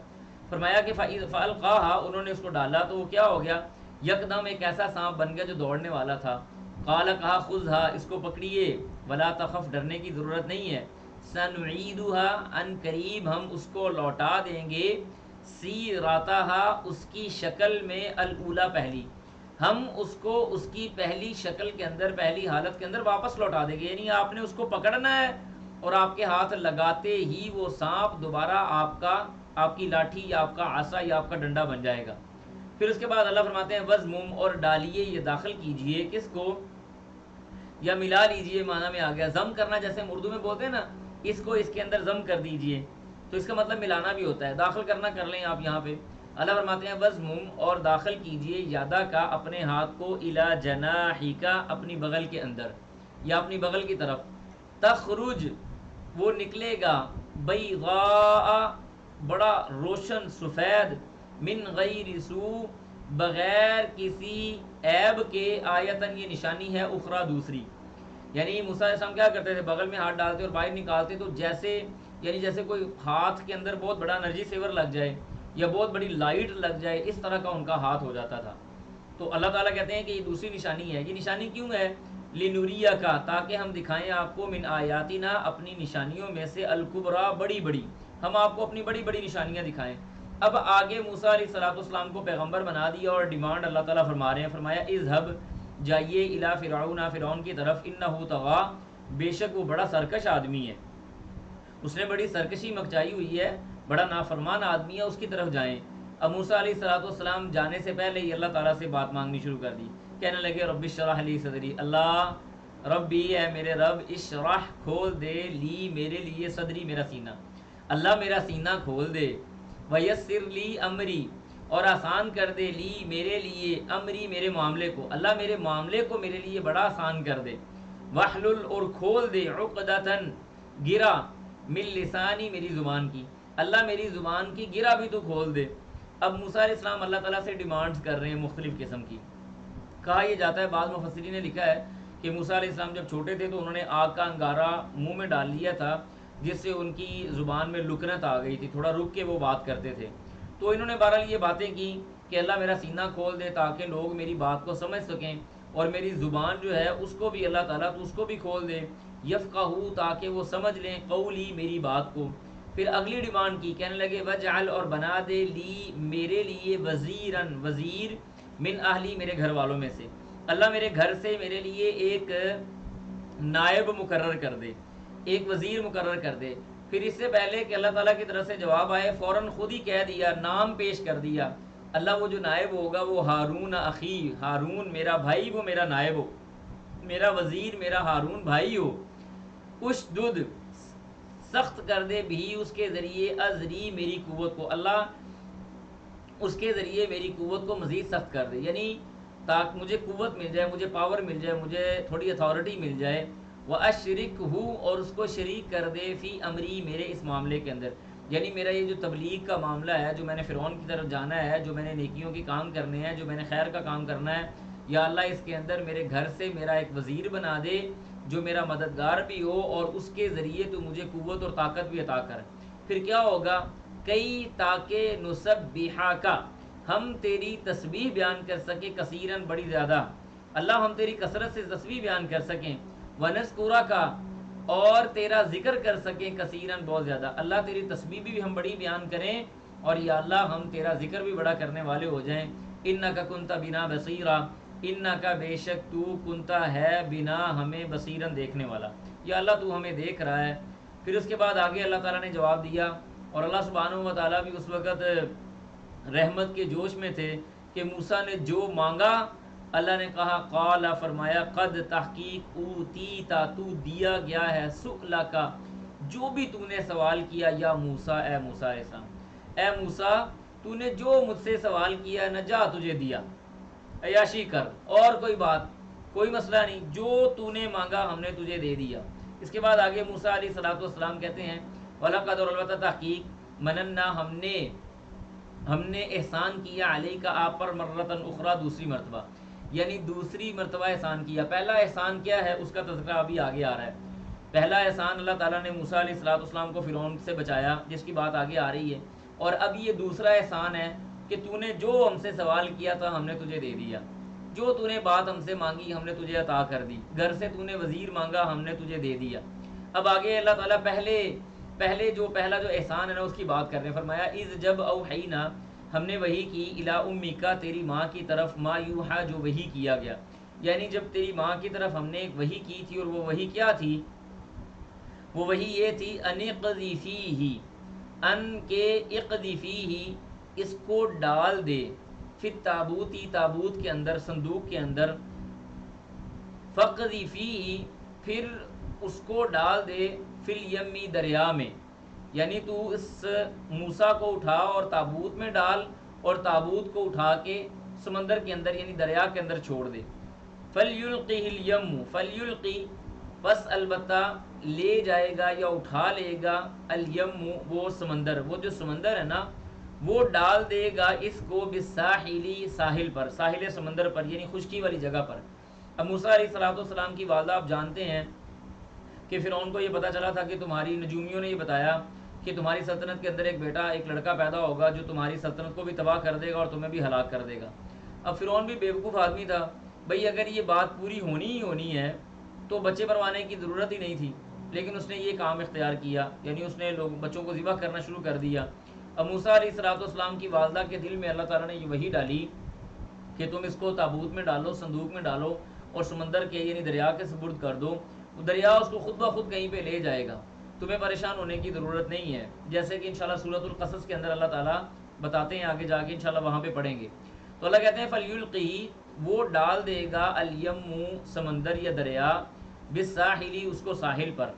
فرمایا کہ فالقاہا انہوں نے اس کو ڈالا تو وہ کیا ہو گیا، یکدم ایک ایسا سانپ بن گیا جو دوڑنے والا تھا. قال کہا خذھا اس کو پکڑیے، ولا تخف ڈرنے کی ضرورت نہیں ہے، سنعیدھا ان قریب ہم اس کو لوٹا دیں گے، سیراتھا اس کی شکل میں، الاولی پہلی، ہم اس کو اس کی پہلی شکل کے اندر، پہلی حالت کے اندر واپس لوٹا دیں گے. یعنی آپ نے اس کو پکڑنا ہے اور آپ کے ہاتھ لگاتے ہی وہ سانپ دوبارہ آپ کی لاٹھی یا آپ کا عصا یا آپ کا ڈنڈا بن جائے گا. پھر اس کے بعد اللہ فرماتے ہیں وزمم اور ڈالیے، یہ داخل کیجئے کس کو، یا ملا لیجئے، معنی میں آ گیا. ضم کرنا جیسے ہم اردو میں بولتے ہیں نا، اس کو اس کے اندر ضم کر دیجئے، تو اس کا مطلب ملانا بھی ہوتا ہے، داخل کرنا کر لیں آپ یہاں پہ. اللہ فرماتے ہیں وزمم اور داخل کیجئے یادا کا اپنے ہاتھ کو، الی جناحک اپنی بغل کے اندر یا اپنی بغل کی طرف، تخرج وہ نکلے گا، بیضاء بڑا روشن سفید، من غیر سوء بغیر کسی عیب کے، آیتن یہ نشانی ہے، اخرى دوسری. یعنی موسیٰ علیہ السلام کیا کرتے تھے، بغل میں ہاتھ ڈالتے اور باہر نکالتے تو جیسے کوئی ہاتھ کے اندر بہت بڑا انرجی سیور لگ جائے یا بہت بڑی لائٹ لگ جائے، اس طرح کا ان کا ہاتھ ہو جاتا تھا. تو اللہ تعالیٰ کہتے ہیں کہ یہ دوسری نشانی ہے. یہ نشانی کیوں ہے، لنوریہ کا تاکہ ہم دکھائیں آپ کو، من آیاتنا اپنی نشانیوں میں سے، الکبریٰ بڑی بڑی، ہم آپ کو اپنی بڑی بڑی نشانیاں دکھائیں. اب آگے موسیٰ علیہ السلام کو پیغمبر بنا دیا اور ڈیمانڈ اللہ تعالیٰ فرما رہے ہیں. فرمایا اذهب جائیے، الی فرعون فرعون کی طرف، انہ طغیٰ بے شک وہ بڑا سرکش آدمی ہے، اس نے بڑی سرکشی مچائی ہوئی ہے، بڑا نافرمان آدمی ہے، اس کی طرف جائیں. اب موسیٰ علیہ السلام جانے سے پہلے ہی اللہ تعالیٰ سے بات مانگنی شروع کر دی. کہنے لگے رب اشرح لی صدری، اللہ ربی اے میرے رب، اشرح کھول دے، لی میرے لیے، صدری میرا سینہ، اللہ میرا سینہ کھول دے، ویسر لی امری اور آسان کر دے، لی میرے لیے، امری میرے معاملے کو، اللہ میرے معاملے کو میرے لیے بڑا آسان کر دے، واحلل اور کھول دے، عقدۃ گرا، من لسانی میری زبان کی، اللہ میری زبان کی گرا بھی تو کھول دے. اب موسیٰ علیہ السلام اللہ تعالیٰ سے ڈیمانڈز کر رہے ہیں مختلف قسم کی. کہا یہ جاتا ہے، بعض مفسرین نے لکھا ہے کہ موسیٰ علیہ السلام جب چھوٹے تھے تو انہوں نے آگ کا انگارہ منہ میں ڈال لیا تھا، جس سے ان کی زبان میں لکنت آ گئی تھی، تھوڑا رک کے وہ بات کرتے تھے. تو انہوں نے بہرحال یہ باتیں کی کہ اللہ میرا سینہ کھول دے تاکہ لوگ میری بات کو سمجھ سکیں، اور میری زبان جو ہے اس کو بھی اللہ تعالیٰ تو اس کو بھی کھول دے، یفقہوا تاکہ وہ سمجھ لیں، قولی میری بات کو. پھر اگلی ڈیمانڈ کی، کہنے لگے وجعل اور بنا دے، لی میرے لیے، وزیرن وزیر، من اہلی میرے گھر والوں میں سے، اللہ میرے گھر سے میرے لیے ایک نائب مقرر کر دے، ایک وزیر مقرر کر دے. پھر اس سے پہلے کہ اللہ تعالیٰ کی طرف سے جواب آئے، فوراً خود ہی کہہ دیا، نام پیش کر دیا، اللہ وہ جو نائب ہوگا وہ ہارون اخی، ہارون میرا بھائی وہ میرا نائب ہو، میرا وزیر میرا ہارون بھائی ہو. اشدد سخت کر دے، بھی اس کے ذریعے، ازری میری قوت کو، اللہ اس کے ذریعے میری قوت کو مزید سخت کر دے. یعنی تاکہ مجھے قوت مل جائے، مجھے پاور مل جائے، مجھے تھوڑی اتھارٹی مل جائے، وَأَشْرِكْهُ اور اس کو شریک کر دے فی امری میرے اس معاملے کے اندر، یعنی میرا یہ جو تبلیغ کا معاملہ ہے، جو میں نے فرعون کی طرف جانا ہے، جو میں نے نیکیوں کی کام کرنے ہیں، جو میں نے خیر کا کام کرنا ہے، یا اللہ اس کے اندر میرے گھر سے میرا ایک وزیر بنا دے جو میرا مددگار بھی ہو، اور اس کے ذریعے تو مجھے قوت اور طاقت بھی عطا کر۔ پھر کیا ہوگا؟ کئی تاکہ نسبحک ہم تیری تسبیح بیان کر سکیں، کثیرن بڑی زیادہ، اللہ ہم تیری کثرت سے تسبیح بیان کر سکیں، ونذکرک اور تیرا ذکر کر سکیں، کثیرن بہت زیادہ، اللہ تیری تسبیح بھی ہم بڑی بیان کریں، اور یا اللہ ہم تیرا ذکر بھی بڑا کرنے والے ہو جائیں۔ انک کنت بنا بصیرا، انک بے شک تو کنتا ہے بنا ہمیں بصیرن دیکھنے والا، یا اللہ تو ہمیں دیکھ رہا ہے۔ پھر اس کے بعد آگے اللہ تعالیٰ نے جواب دیا، اور اللہ سبحانہ و تعالیٰ بھی اس وقت رحمت کے جوش میں تھے کہ موسیٰ نے جو مانگا اللہ نے کہا، قال فرمایا، قد تحقیق اوتیتا تو دیا گیا ہے، سؤلکا جو بھی تو نے سوال کیا، یا موسیٰ اے موسیٰ علیہ السلام، اے موسیٰ تو نے جو مجھ سے سوال کیا نہ جا تجھے دیا، عیاشی کر اور کوئی بات کوئی مسئلہ نہیں، جو تو نے مانگا ہم نے تجھے دے دیا۔ اس کے بعد آگے موسیٰ علیہ السلام کہتے ہیں، وَلَقَدْ اور البتہ تحقیق مننا ہم نے احسان کیا علیہ کا آپ پر مرتن اخرى دوسری مرتبہ، یعنی دوسری مرتبہ احسان کیا۔ پہلا احسان کیا ہے اس کا تذکرہ ابھی آگے آ رہا ہے۔ پہلا احسان اللہ تعالیٰ نے موسیٰ علیہ السلام کو فرعون سے بچایا، جس کی بات آگے آ رہی ہے، اور اب یہ دوسرا احسان ہے کہ تو نے جو ہم سے سوال کیا تھا ہم نے تجھے دے دیا، جو تو نے بات ہم سے مانگی ہم نے تجھے عطا کر دی، گھر سے تو نے وزیر مانگا ہم نے تجھے دے دیا۔ اب آگے اللہ تعالیٰ پہلا جو احسان ہے نا اس کی بات کر رہے ہیں، فرمایا اذ جب اوحینا ہم نے وحی کی الی امیکا تیری ماں کی طرف، ما یوحا جو وحی کیا گیا، یعنی جب تیری ماں کی طرف ہم نے ایک وحی کی تھی، اور وہ وحی کیا تھی؟ وہ وحی یہ تھی، ان اقذی فیہ، ان کے اقذی فیہ اس کو ڈال دے، فی التابوتی تابوت کے اندر، صندوق کے اندر، فقذی فیہ پھر اس کو ڈال دے، فی الیمی دریا میں، یعنی تو اس موسیٰ کو اٹھا اور تابوت میں ڈال، اور تابوت کو اٹھا کے سمندر کے اندر یعنی دریا کے اندر چھوڑ دے۔ فلیلقہ الیم، فلیلقی پس البتہ لے جائے گا یا اٹھا لے گا، الیم وہ سمندر، وہ جو سمندر ہے نا وہ ڈال دے گا اس کو، بالساحلی ساحل پر، ساحل سمندر پر یعنی خشکی والی جگہ پر۔ اب موسیٰ علیہ السلام کی والدہ آپ جانتے ہیں کہ فرعون کو یہ پتہ چلا تھا کہ تمہاری نجومیوں نے یہ بتایا کہ تمہاری سلطنت کے اندر ایک بیٹا، ایک لڑکا پیدا ہوگا جو تمہاری سلطنت کو بھی تباہ کر دے گا اور تمہیں بھی ہلاک کر دے گا۔ اب فرعون بھی بیوقوف آدمی تھا، بھئی اگر یہ بات پوری ہونی ہی ہونی ہے تو بچے پروانے کی ضرورت ہی نہیں تھی، لیکن اس نے یہ کام اختیار کیا، یعنی اس نے بچوں کو ذبح کرنا شروع کر دیا۔ اب موسیٰ علیہ السلام کی والدہ کے دل میں اللہ تعالیٰ نے یہ وحی ڈالی کہ تم اس کو تابوت میں ڈالو، صندوق میں ڈالو، اور سمندر کے یعنی دریا کے سپرد کر دو، دریا اس کو خود بخود کہیں پہ لے جائے گا، تمہیں پریشان ہونے کی ضرورت نہیں ہے، جیسے کہ انشاءاللہ سورۃ القصص کے اندر اللہ تعالیٰ بتاتے ہیں، آگے جا کے انشاءاللہ وہاں پہ پڑھیں گے۔ تو اللہ کہتے ہیں فلیلقی وہ ڈال دے گا، الیم سمندر یا دریا، بالساحلی اس کو ساحل پر۔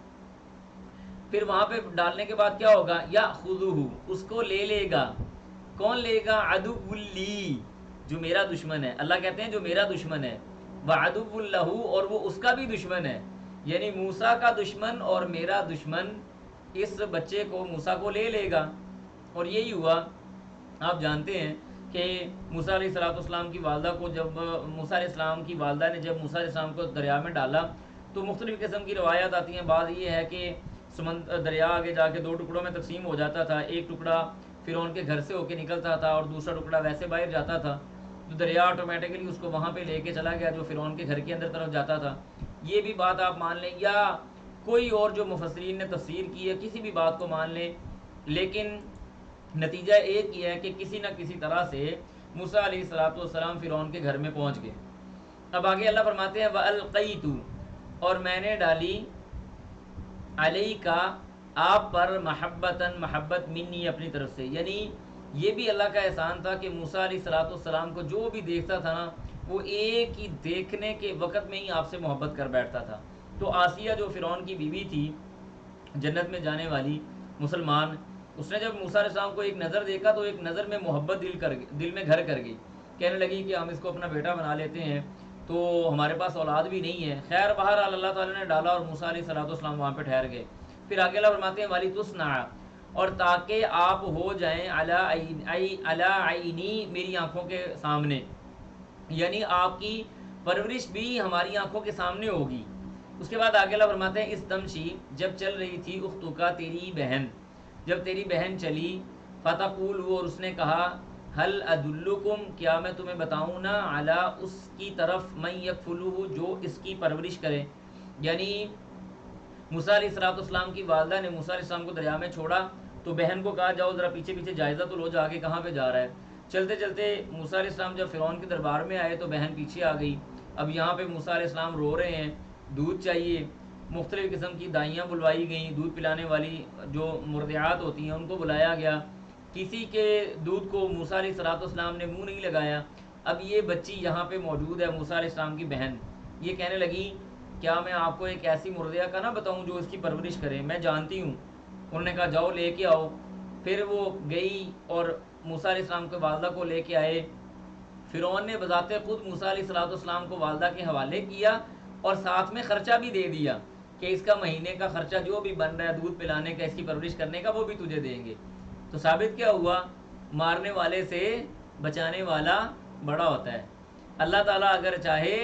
پھر وہاں پہ ڈالنے کے بعد کیا ہوگا؟ یاخذہ اس کو لے لے گا، کون لے گا؟ عدو لی جو میرا دشمن ہے، اللہ کہتے ہیں جو میرا دشمن ہے، وعدو لہ اور وہ اس کا بھی دشمن ہے، یعنی موسیٰ کا دشمن اور میرا دشمن اس بچے کو موسیٰ کو لے لے گا۔ اور یہی ہوا۔ آپ جانتے ہیں کہ موسیٰ علیہ السلام کی والدہ کو جب موسیٰ علیہ السلام کی والدہ نے جب موسیٰ علیہ السلام کو دریا میں ڈالا تو مختلف قسم کی روایات آتی ہیں۔ بعض یہ ہے کہ دریا آگے جا کے دو ٹکڑوں میں تقسیم ہو جاتا تھا، ایک ٹکڑا فرعون کے گھر سے ہو کے نکلتا تھا اور دوسرا ٹکڑا ویسے باہر جاتا تھا، تو دریا آٹومیٹکلی اس کو وہاں پہ لے کے چلا گیا جو فرعون کے گھر کے اندر طرف جاتا تھا۔ یہ بھی بات آپ مان لیں، یا کوئی اور جو مفسرین نے تفسیر کی ہے کسی بھی بات کو مان لیں، لیکن نتیجہ ایک ہی ہے کہ کسی نہ کسی طرح سے موسیٰ علیہ السلام فرعون کے گھر میں پہنچ گئے۔ اب آگے اللہ فرماتے ہیں وَأَلْقَيْتُ اور میں نے ڈالی، علیکا آپ پر، محبتاً محبت، منی اپنی طرف سے، یعنی یہ بھی اللہ کا احسان تھا کہ موسیٰ علیہ السلام کو جو بھی دیکھتا تھا نا وہ ایک ہی دیکھنے کے وقت میں ہی آپ سے محبت کر بیٹھتا تھا۔ تو آسیہ جو فرعون کی بیوی تھی جنت میں جانے والی مسلمان، اس نے جب موسیٰ علیہ السلام کو ایک نظر دیکھا تو ایک نظر میں محبت دل میں گھر کر گئی، کہنے لگی کہ ہم اس کو اپنا بیٹا بنا لیتے ہیں، تو ہمارے پاس اولاد بھی نہیں ہے۔ خیر بہرحال اللہ تعالیٰ نے ڈالا اور موسیٰ علیہ السلام وہاں پہ ٹھہر گئے۔ پھر آگے اللہ فرماتے ہیں والی تصنع، اور تاکہ آپ ہو جائیں علی عینی، میری آنکھوں کے سامنے، یعنی آپ کی پرورش بھی ہماری آنکھوں کے سامنے ہوگی۔ اس کے بعد آگے اللہ فرماتے ہیں اس تمشی، جب چل رہی تھی اختو کا تیری بہن، جب تیری بہن چلی، فتقول، وہ اور اس نے کہا، حل ادلکم، کیا میں تمہیں بتاؤں نا، علی، اس کی طرف، من یکفلہ، جو اس کی پرورش کرے۔ یعنی موسیٰ علیہ السلام کی والدہ نے موسیٰ علیہ السلام کو دریا میں چھوڑا تو بہن کو کہا جاؤ ذرا پیچھے پیچھے جائزہ تو لو جا کے کہاں پہ جا رہا ہے۔ چلتے چلتے موسیٰ علیہ السلام جب فرعون کے دربار میں آئے تو بہن پیچھے آ گئی۔ اب یہاں پہ موسیٰ علیہ السلام رو رہے ہیں، دودھ چاہیے، مختلف قسم کی دائیاں بلوائی گئیں، دودھ پلانے والی جو مرضعات ہوتی ہیں ان کو بلایا گیا۔ کسی کے دودھ کو موسیٰ علیہ السلام نے منہ نہیں لگایا۔ اب یہ بچی یہاں پہ موجود ہے، موسیٰ علیہ السلام کی بہن، یہ کہنے لگی کیا میں آپ کو ایک ایسی مرضعہ کا نہ بتاؤں جو اس کی پرورش کرے، میں جانتی ہوں۔ انہوں نے کہا جاؤ لے کے آؤ۔ پھر وہ گئی اور موسیٰ علیہ السلام کے والدہ کو لے کے آئے۔ فرعون نے بذات خود موسیٰ علیہ السلام کو والدہ کے حوالے کیا اور ساتھ میں خرچہ بھی دے دیا کہ اس کا مہینے کا خرچہ جو بھی بن رہا ہے دودھ پلانے کا، اس کی پرورش کرنے کا، وہ بھی تجھے دیں گے۔ تو ثابت کیا ہوا، مارنے والے سے بچانے والا بڑا ہوتا ہے۔ اللہ تعالیٰ اگر چاہے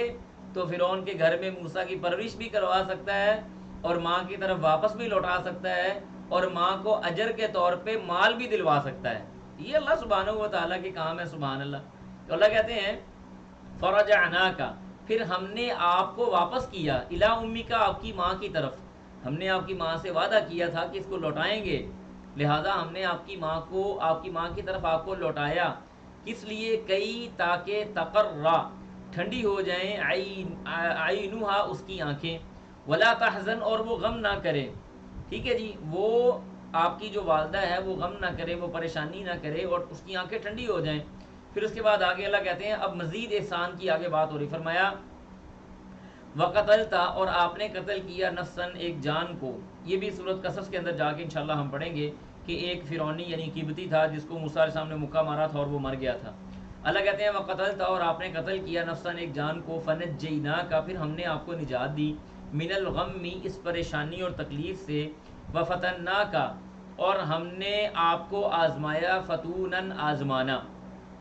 تو فرعون کے گھر میں موسیٰ کی پرورش بھی کروا سکتا ہے اور ماں کی طرف واپس بھی لوٹا سکتا ہے اور ماں کو اجر کے طور پہ مال بھی دلوا سکتا ہے۔ یہ اللہ سبحانہ و تعالیٰ کے کام ہے، سبحان اللہ۔ تو اللہ کہتے ہیں فرجعناک، پھر ہم نے آپ کو واپس کیا، الی امیک، آپ کی ماں کی طرف۔ ہم نے آپ کی ماں سے وعدہ کیا تھا کہ اس کو لوٹائیں گے، لہذا ہم نے آپ کی ماں کی طرف آپ کو لوٹایا۔ کس لیے؟ کئی، تاکہ تقرّ، ٹھنڈی ہو جائیں، عینھا، اس کی آنکھیں، ولا تحزن، اور وہ غم نہ کرے۔ ٹھیک ہے جی، وہ آپ کی جو والدہ ہے وہ غم نہ کرے، وہ پریشانی نہ کرے اور اس کی آنکھیں ٹھنڈی ہو جائیں۔ پھر اس کے بعد آگے اللہ کہتے ہیں اب مزید احسان کی آگے بات ہو رہی، فرمایا وقتلتا، اور آپ نے قتل کیا، نفسن، ایک جان کو۔ یہ بھی سورۃ قصص کے اندر جا کے انشاءاللہ ہم پڑھیں گے کہ ایک فرعونی یعنی قبطی تھا جس کو موسیٰ علیہ السلام نے مکہ مارا تھا اور وہ مر گیا تھا۔ اللہ کہتے ہیں وقتلتا، اور آپ نے قتل کیا، نفسن، ایک جان کو، فنجیناک، پھر ہم نے آپ کو نجات دی، من الغم، اس پریشانی اور تکلیف سے، وفتناک، اور ہم نے آپ کو آزمایا، فتونن، آزمانا،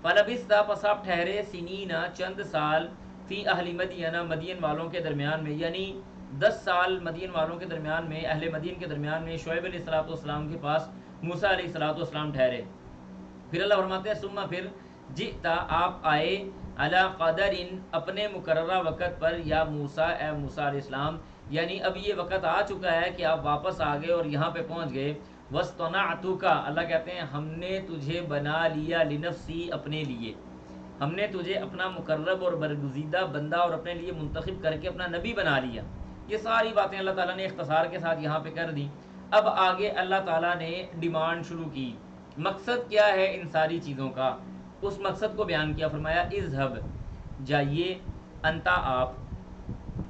فلبثت، پس آپ ٹھہرے، سنینا، چند سال، فی اہل مدین، مدین والوں کے درمیان میں، یعنی 10 سال مدین والوں کے درمیان میں، اہل مدین کے درمیان میں، شعیب علیہ السلام کے پاس موسیٰ علیہ السلام ٹھہرے۔ پھر اللہ فرماتے ہیں ثم، پھر، جئتا، آپ آئے، علی قدر، اپنے مقررہ وقت پر، یا موسیٰ، اے موسیٰ علیہ السلام، یعنی اب یہ وقت آ چکا ہے کہ آپ واپس آ گئے اور یہاں پہ پہنچ گئے۔ وَاصْطَنَعْتُكَ، اللہ کہتے ہیں ہم نے تجھے بنا لیا، لنفسی، اپنے لیے، ہم نے تجھے اپنا مقرب اور برگزیدہ بندہ اور اپنے لیے منتخب کر کے اپنا نبی بنا لیا۔ یہ ساری باتیں اللہ تعالیٰ نے اختصار کے ساتھ یہاں پہ کر دی۔ اب آگے اللہ تعالیٰ نے ڈیمانڈ شروع کی، مقصد کیا ہے ان ساری چیزوں کا، اس مقصد کو بیان کیا، فرمایا اذهب، جائیے، انتا، آپ،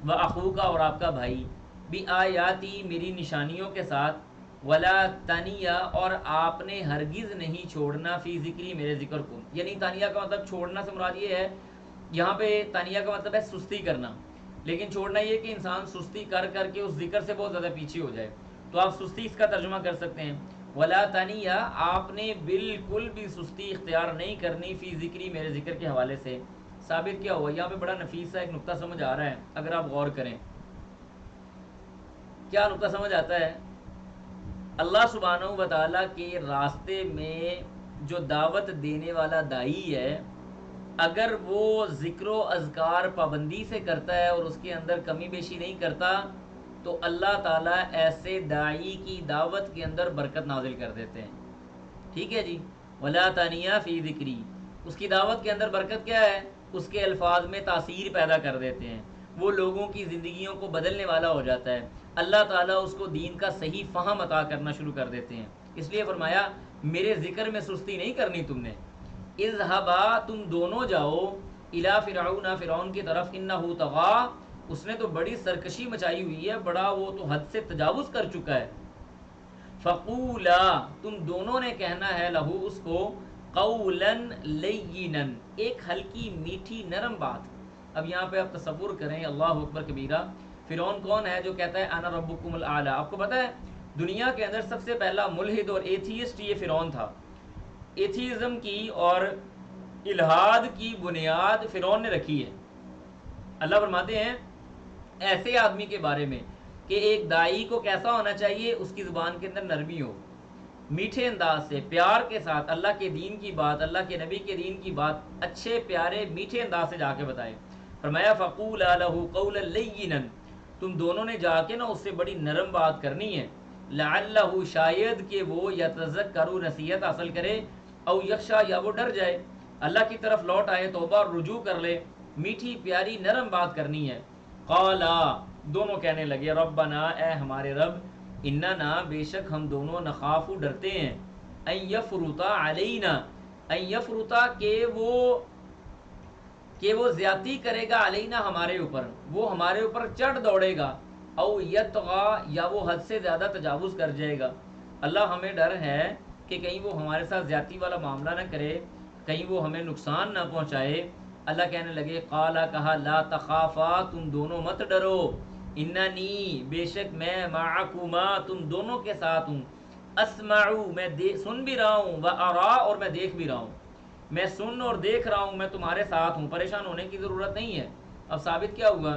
واخوکا، اور آپ کا بھائی، بآیاتی، میری نشانیوں کے ساتھ، ولا تانیہ، اور آپ نے ہرگز نہیں چھوڑنا، فی ذکری، میرے ذکر کو، یعنی تانیہ کا مطلب چھوڑنا سے مراد یہ ہے، یہاں پہ تانیہ کا مطلب ہے سستی کرنا، لیکن چھوڑنا یہ کہ انسان سستی کر کر کے اس ذکر سے بہت زیادہ پیچھے ہو جائے، تو آپ سستی اس کا ترجمہ کر سکتے ہیں، ولا تانیہ، آپ نے بالکل بھی سستی اختیار نہیں کرنی، فی ذکری، میرے ذکر کے حوالے سے۔ ثابت کیا ہوا، یہاں پہ بڑا نفیس سا ایک نقطہ سمجھ آ رہا ہے اگر آپ غور کریں۔ کیا نقطہ سمجھ آتا ہے؟ اللہ سبحانہ و تعالیٰ کے راستے میں جو دعوت دینے والا داعی ہے، اگر وہ ذکر و اذکار پابندی سے کرتا ہے اور اس کے اندر کمی بیشی نہیں کرتا تو اللہ تعالیٰ ایسے داعی کی دعوت کے اندر برکت نازل کر دیتے ہیں۔ ٹھیک ہے جی، ولا تانیہ فی ذکری، اس کی دعوت کے اندر برکت کیا ہے؟ اس کے الفاظ میں تاثیر پیدا کر دیتے ہیں، وہ لوگوں کی زندگیوں کو بدلنے والا ہو جاتا ہے، اللہ تعالیٰ اس کو دین کا صحیح فہم عطا کرنا شروع کر دیتے ہیں۔ اس لیے فرمایا میرے ذکر میں سستی نہیں کرنی تم نے، اذهبا، تم دونوں جاؤ، الی فرعون، فرعون کی طرف، انہ طغی، اس نے تو بڑی سرکشی مچائی ہوئی ہے، بڑا وہ تو حد سے تجاوز کر چکا ہے، فقولا، تم دونوں نے کہنا ہے، لہو، اس کو، قولا لینا، ایک ہلکی میٹھی نرم بات۔ اب یہاں پہ آپ تصور کریں، اللہ اکبر کبیرہ، فرعون کون ہے جو کہتا ہے انا ربکم الاعلی؟ آپ کو پتہ ہے دنیا کے اندر سب سے پہلا ملحد اور ایتھیسٹ یہ فرعون تھا۔ ایتھیزم کی اور الہاد کی بنیاد فرعون نے رکھی ہے۔ اللہ فرماتے ہیں ایسے آدمی کے بارے میں کہ ایک دائی کو کیسا ہونا چاہیے، اس کی زبان کے اندر نرمی ہو، میٹھے انداز سے پیار کے ساتھ اللہ کے دین کی بات، اللہ کے نبی کے دین کی بات اچھے پیارے میٹھے انداز سے جا کے بتائے۔ فرمایا فقولا لہ قولا لینا، تم دونوں نے جا کے نا اس سے بڑی نرم بات کرنی ہے، لعلہ شاید کہ وہ یتذکر نصیحت حاصل کرے، او یخشا یا وہ ڈر جائے، اللہ کی طرف لوٹ آئے، توبہ اور رجوع کر لے، میٹھی پیاری نرم بات کرنی ہے۔ قالا، دونوں کہنے لگے ربنا، اے ہمارے رب، اننا، بے شک ہم دونوں، نخاف ڈرتے ہیں، ان یفرطا علینا، ان یفرطا کہ وہ زیادتی کرے گا، علینا ہمارے اوپر، وہ ہمارے اوپر چڑھ دوڑے گا، او یطغا، یا وہ حد سے زیادہ تجاوز کر جائے گا۔ اللہ ہمیں ڈر ہے کہ کہیں وہ ہمارے ساتھ زیادتی والا معاملہ نہ کرے، کہیں وہ ہمیں نقصان نہ پہنچائے۔ اللہ کہنے لگے قالا، کہا، لا تخافا، تم دونوں مت ڈرو، اننی، بے شک میں، معکما، تم دونوں کے ساتھ ہوں، اسمعو، میں سن بھی رہا ہوں، وارا، اور میں دیکھ بھی رہا ہوں، میں سن اور دیکھ رہا ہوں، میں تمہارے ساتھ ہوں، پریشان ہونے کی ضرورت نہیں ہے۔ اب ثابت کیا ہوا؟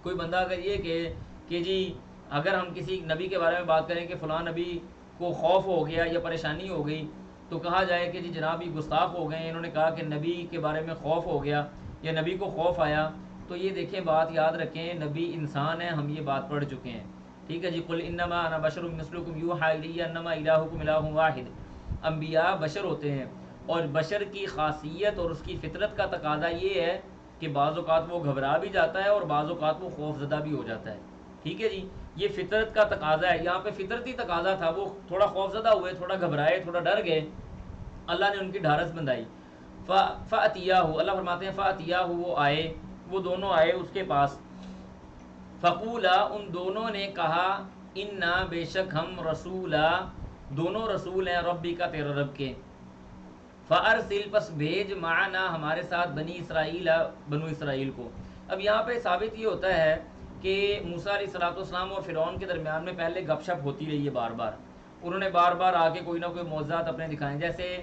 کوئی بندہ اگر یہ کہ جی اگر ہم کسی نبی کے بارے میں بات کریں کہ فلاں نبی کو خوف ہو گیا یا پریشانی ہو گئی، تو کہا جائے کہ جی جناب یہ گستاخ ہو گئے، انہوں نے کہا کہ نبی کے بارے میں خوف ہو گیا یا نبی کو خوف آیا، تو یہ دیکھیں بات یاد رکھیں، نبی انسان ہے، ہم یہ بات پڑھ چکے ہیں، ٹھیک ہے جی۔ قل انما انا بشر مثلکم یوحی الی انما الہکم الہ واحد، انبیاء بشر ہوتے ہیں، اور بشر کی خاصیت اور اس کی فطرت کا تقاضا یہ ہے کہ بعض اوقات وہ گھبرا بھی جاتا ہے اور بعض اوقات وہ خوف زدہ بھی ہو جاتا ہے، ٹھیک ہے جی، یہ فطرت کا تقاضا ہے۔ یہاں پہ فطرتی تقاضا تھا، وہ تھوڑا خوف زدہ ہوئے، تھوڑا گھبرائے، تھوڑا ڈر گئے، اللہ نے ان کی ڈھارس بندھائی۔ فاتیاہ، اللہ فرماتے ہیں فاتیاہ، وہ آئے، وہ دونوں آئے اس کے پاس، فقولا، ان دونوں نے کہا، انا، بے شک ہم، رسولا، دونوں رسول ہیں، ربی کا، تیرے رب کے، فارسل، پس بھیج، معنا، ہمارے ساتھ، بنی اسرائیل، بنو اسرائیل کو۔ اب یہاں پہ ثابت یہ ہوتا ہے کہ موسیٰ علیہ السلام اور فرعون کے درمیان میں پہلے گپ شپ ہوتی رہی ہے، بار بار انہوں نے بار بار آ کے کوئی نہ کوئی معجزات اپنے دکھائیں، جیسے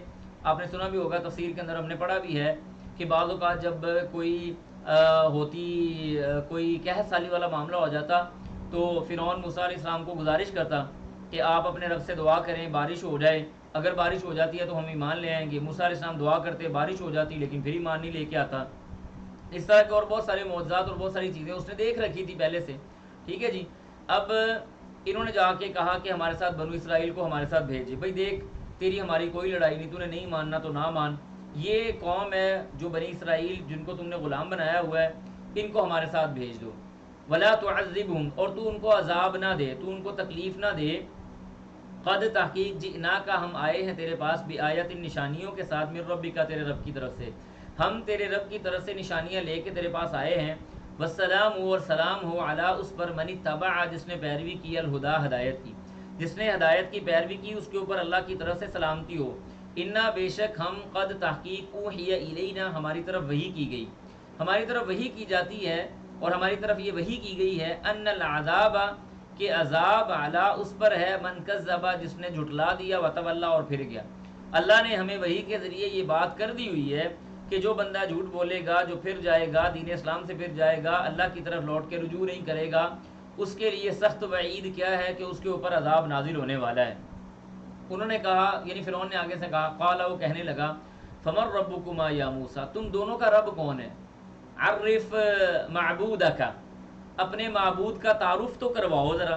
آپ نے سنا بھی ہوگا، تفسیر کے اندر ہم نے پڑھا بھی ہے کہ بعض اوقات جب کوئی کوئی قحط سالی والا معاملہ ہو جاتا تو فرعون موسیٰ علیہ السلام کو گزارش کرتا کہ آپ اپنے رب سے دعا کریں، بارش ہو جائے، اگر بارش ہو جاتی ہے تو ہم ایمان لے آئیں گے۔ موسیٰ علیہ السلام دعا کرتے، بارش ہو جاتی، لیکن پھر ایمان نہیں لے کے آتا۔ اس طرح کے اور بہت سارے معجزات اور بہت ساری چیزیں اس نے دیکھ رکھی تھی پہلے سے، ٹھیک ہے جی۔ اب انہوں نے جا کے کہا کہ ہمارے ساتھ بنو اسرائیل کو ہمارے ساتھ بھیجے، بھائی دیکھ تیری ہماری کوئی لڑائی نہیں، تو نے نہیں ماننا تو نہ مان، یہ قوم ہے جو بنی اسرائیل جن کو تم نے غلام بنایا ہوا ہے، ان کو ہمارے ساتھ بھیج دو، ولا تعذبہم، اور تو ان کو عذاب نہ دے، تو ان کو تکلیف نہ دے، قد، تحقیق، جئنا کا، ہم آئے ہیں تیرے پاس، بآیت، نشانیوں کے ساتھ، من ربک، تیرے رب کی طرف سے، ہم تیرے رب کی طرف سے نشانیاں لے کے تیرے پاس آئے ہیں، والسلام، اور سلام ہو، علی، اس پر، من اتبع، جس نے پیروی کی، الہدا، ہدایت کی، جس نے ہدایت کی پیروی کی اس کے اوپر اللہ کی طرف سے سلامتی ہو۔ انا، بے شک ہم، قد، تحقیق، اوحی الینا، ہماری طرف وحی کی گئی، ہماری طرف وحی کی جاتی ہے، اور ہماری طرف یہ وحی کی گئی ہے، ان العذاب، کہ عذاب، علی، اس پر ہے، من کذب، جس نے جھٹلا دیا، وتولی، اور پھر گیا۔ اللہ نے ہمیں وحی کے ذریعے یہ بات کر دی ہوئی ہے کہ جو بندہ جھوٹ بولے گا، جو پھر جائے گا، دین اسلام سے پھر جائے گا، اللہ کی طرف لوٹ کے رجوع نہیں کرے گا، اس کے لیے سخت وعید کیا ہے کہ اس کے اوپر عذاب نازل ہونے والا ہے۔ انہوں نے کہا، یعنی فرعون نے آگے سے کہا، قال، وہ کہنے لگا، فمن ربکما یا موسیٰ، تم دونوں کا رب کون ہے؟ عرف معبودک، اپنے معبود کا تعارف تو کرواؤ ذرا،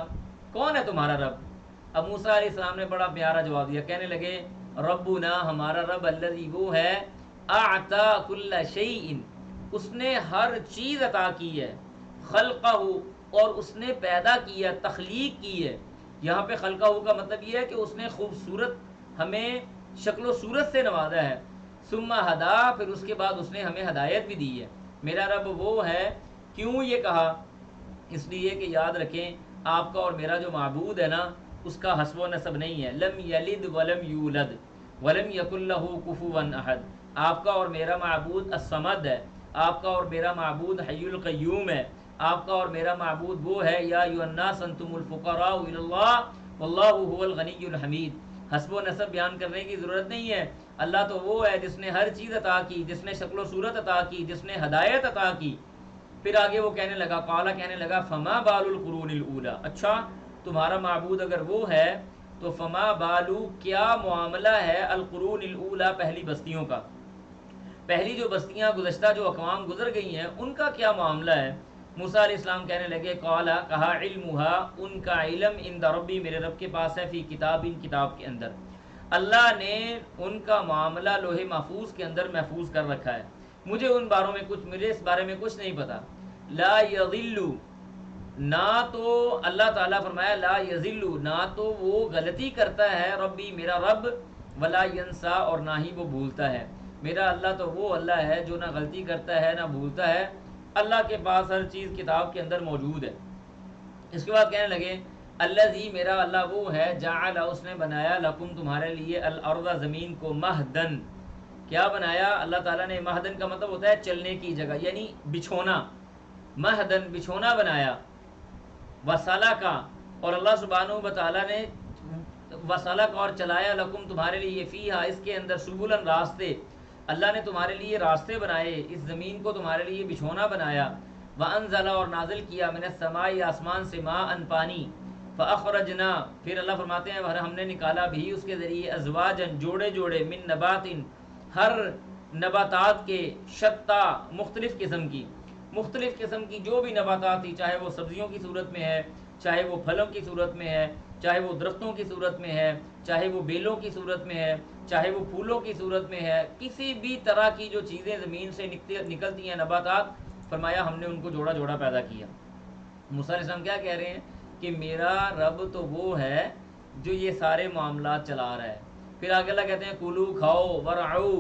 کون ہے تمہارا رب؟ اب موسیٰ علیہ السلام نے بڑا پیارا جواب دیا، کہنے لگے، ربنا، ہمارا رب، الذی، وہ ہے، اعطا کل شیء، اس نے ہر چیز عطا کی ہے، خلقہ، اور اس نے پیدا کیا، تخلیق کی ہے۔ یہاں پہ خلقہ کا مطلب یہ ہے کہ اس نے خوبصورت ہمیں شکل و صورت سے نوازا ہے، ثم ہدا، پھر اس کے بعد اس نے ہمیں ہدایت بھی دی ہے۔ میرا رب وہ ہے، کیوں یہ کہا؟ اس لیے کہ یاد رکھیں آپ کا اور میرا جو معبود ہے نا، اس کا حسب و نسب نہیں ہے، لم یلد ولم یولد، ولم یکن لہ کفوا احد، آپ کا اور میرا معبود الصمد ہے، آپ کا اور میرا معبود حی القیوم ہے، آپ کا اور میرا معبود وہ ہے یا ایھا الناس انتم الفقراء الی اللہ واللہ هو الغنی الحمید۔ حسب و نسب بیان کرنے کی ضرورت نہیں ہے، اللہ تو وہ ہے جس نے ہر چیز عطا کی، جس نے شکل و صورت عطا کی، جس نے ہدایت عطا کی۔ پھر آگے وہ کہنے لگا، قالا کہنے لگا، فما بال القرون الاولی، اچھا تمہارا معبود اگر وہ ہے تو فما بالو کیا معاملہ ہے القرون الاولی پہلی بستیوں کا، پہلی جو بستیاں گزشتہ جو اقوام گزر گئی ہیں ان کا کیا معاملہ ہے۔ موسیٰ علیہ السلام کہنے لگے، قالا کہا، علمها ان کا علم عند ربی میرے رب کے پاس ہے، فی کتاب ان کتاب کے اندر، اللہ نے ان کا معاملہ لوح محفوظ کے اندر محفوظ کر رکھا ہے، مجھے ان باروں میں کچھ، مجھے اس بارے میں کچھ نہیں پتا۔ لا یضل، نہ تو اللہ تعالیٰ فرمایا لا یضل، نہ تو وہ غلطی کرتا ہے ربی میرا رب، ولا ینسا اور نہ ہی وہ بھولتا ہے، میرا اللہ تو وہ اللہ ہے جو نہ غلطی کرتا ہے نہ بھولتا ہے، اللہ کے پاس ہر چیز کتاب کے اندر موجود ہے۔ اس کے بعد کہنے لگے، الذی میرا اللہ وہ ہے، جعل اس نے بنایا، لکم تمہارے لیے، الارض زمین کو، مہدن، کیا بنایا اللہ تعالیٰ نے، مہدن کا مطلب ہوتا ہے چلنے کی جگہ، یعنی بچھونا، مہدن بچھونا بنایا، وسلکا اور اللہ سبحانہ و تعالیٰ نے وسلک اور چلایا، لکم تمہارے لیے، فیہا اس کے اندر، سبلن راستے، اللہ نے تمہارے لیے راستے بنائے، اس زمین کو تمہارے لیے بچھونا بنایا، وانزل اور نازل کیا، من السماء آسمان سے، ماء پانی، فاخرجنا پھر اللہ فرماتے ہیں ہم نے نکالا بھی اس کے ذریعے، ازواجن جوڑے جوڑے، من نبات ہر نباتات کے، شتا مختلف قسم کی جو بھی نباتات تھی، چاہے وہ سبزیوں کی صورت میں ہے، چاہے وہ پھلوں کی صورت میں ہے، چاہے وہ درختوں کی صورت میں ہے، چاہے وہ بیلوں کی صورت میں ہے، چاہے وہ پھولوں کی صورت میں ہے، کسی بھی طرح کی جو چیزیں زمین سے نکلتی ہیں نباتات، فرمایا ہم نے ان کو جوڑا جوڑا پیدا کیا۔ موسیٰ علیہ السلام کیا کہہ رہے ہیں کہ میرا رب تو وہ ہے جو یہ سارے معاملات چلا رہا ہے۔ پھر آگے اللہ کہتے ہیں، کلو کھاؤ، ورعو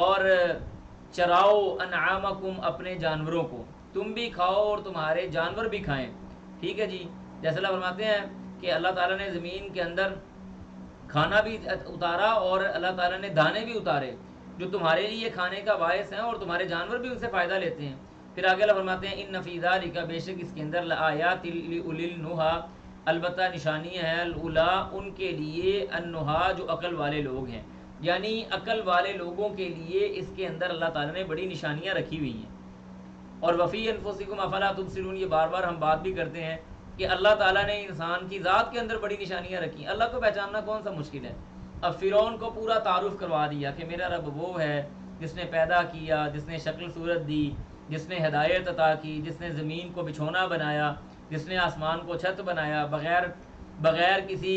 اور چراؤ، انعامکم اپنے جانوروں کو، تم بھی کھاؤ اور تمہارے جانور بھی کھائیں، ٹھیک ہے جی۔ جیسے اللہ فرماتے ہیں کہ اللہ تعالیٰ نے زمین کے اندر کھانا بھی اتارا اور اللہ تعالیٰ نے دانے بھی اتارے جو تمہارے لیے کھانے کا باعث ہیں، اور تمہارے جانور بھی ان سے فائدہ لیتے ہیں۔ پھر آگے اللہ فرماتے ہیں، ان فی ذالک بے شک اس کے اندر، لآیات لأولی النہی البتہ نشانیاں ہیں، الاولی ان کے لیے، النہی جو عقل والے لوگ ہیں، یعنی عقل والے لوگوں کے لیے اس کے اندر اللہ تعالیٰ نے بڑی نشانیاں رکھی ہوئی ہیں۔ اور وفی انفسکم افلا تبصرون، یہ بار بار ہم بات بھی کرتے ہیں کہ اللہ تعالیٰ نے انسان کی ذات کے اندر بڑی نشانیاں رکھی، اللہ کو پہچاننا کون سا مشکل ہے۔ اب فرعون کو پورا تعارف کروا دیا کہ میرا رب وہ ہے جس نے پیدا کیا، جس نے شکل صورت دی، جس نے ہدایت عطا کی، جس نے زمین کو بچھونا بنایا، جس نے آسمان کو چھت بنایا، بغیر کسی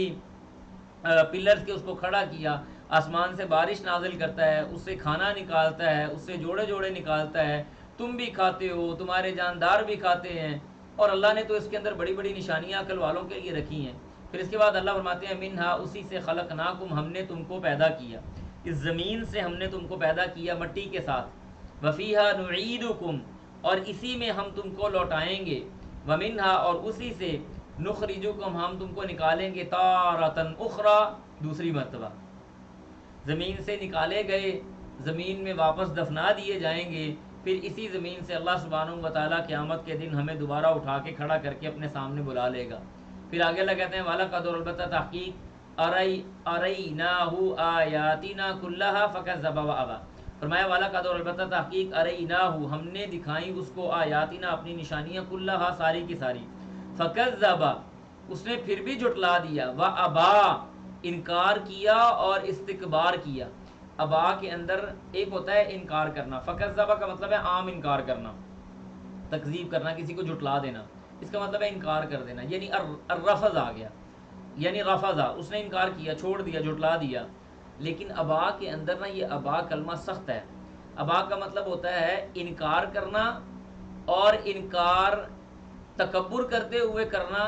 پلرز کے اس کو کھڑا کیا، آسمان سے بارش نازل کرتا ہے، اس سے کھانا نکالتا ہے، اس سے جوڑے جوڑے نکالتا ہے، تم بھی کھاتے ہو، تمہارے جاندار بھی کھاتے ہیں، اور اللہ نے تو اس کے اندر بڑی بڑی نشانیاں عقل والوں کے لیے رکھی ہیں۔ پھر اس کے بعد اللہ فرماتے ہیں، منہا اسی سے، خلقناکم ہم نے تم کو پیدا کیا، اس زمین سے ہم نے تم کو پیدا کیا مٹی کے ساتھ، وفیہا نعیدکم اور اسی میں ہم تم کو لوٹائیں گے، ومنہا اور اسی سے، نخرجکم ہم تم کو نکالیں گے، تارتن اخرى دوسری مرتبہ، زمین سے نکالے گئے زمین میں واپس دفنا دیے جائیں گے، پھر اسی زمین سے اللہ سبحانہ و تعالیٰ قیامت کے دن ہمیں دوبارہ اٹھا کے کھڑا کر کے اپنے سامنے بلا لے گا۔ پھر آگے اللہ کہتے ہیں، وَلَقَدْ البتہ تحقیق، أَرَيْنَاهُ آیَاتِنَا كُلَّهَا فَكَذَّبَ وَأَبَى، فرمایا وَلَقَدْ البتہ تحقیق، أَرَيْنَاهُ ہم نے دکھائی اس کو، آیاتنا اپنی نشانیاں، كُلَّهَا ساری کی ساری، فَكَذَّبَ اس نے پھر بھی جھٹلا دیا، وَأَبَى انکار کیا اور استکبار کیا۔ ابا کے اندر ایک ہوتا ہے انکار کرنا، فکذب کا مطلب ہے عام انکار کرنا، تکذیب کرنا، کسی کو جھٹلا دینا، اس کا مطلب ہے انکار کر دینا، یعنی الرفض آ گیا، یعنی رفضا اس نے انکار کیا، چھوڑ دیا، جھٹلا دیا۔ لیکن ابا کے اندر نا یہ ابا کلمہ سخت ہے، ابا کا مطلب ہوتا ہے انکار کرنا، اور انکار تکبر کرتے ہوئے کرنا،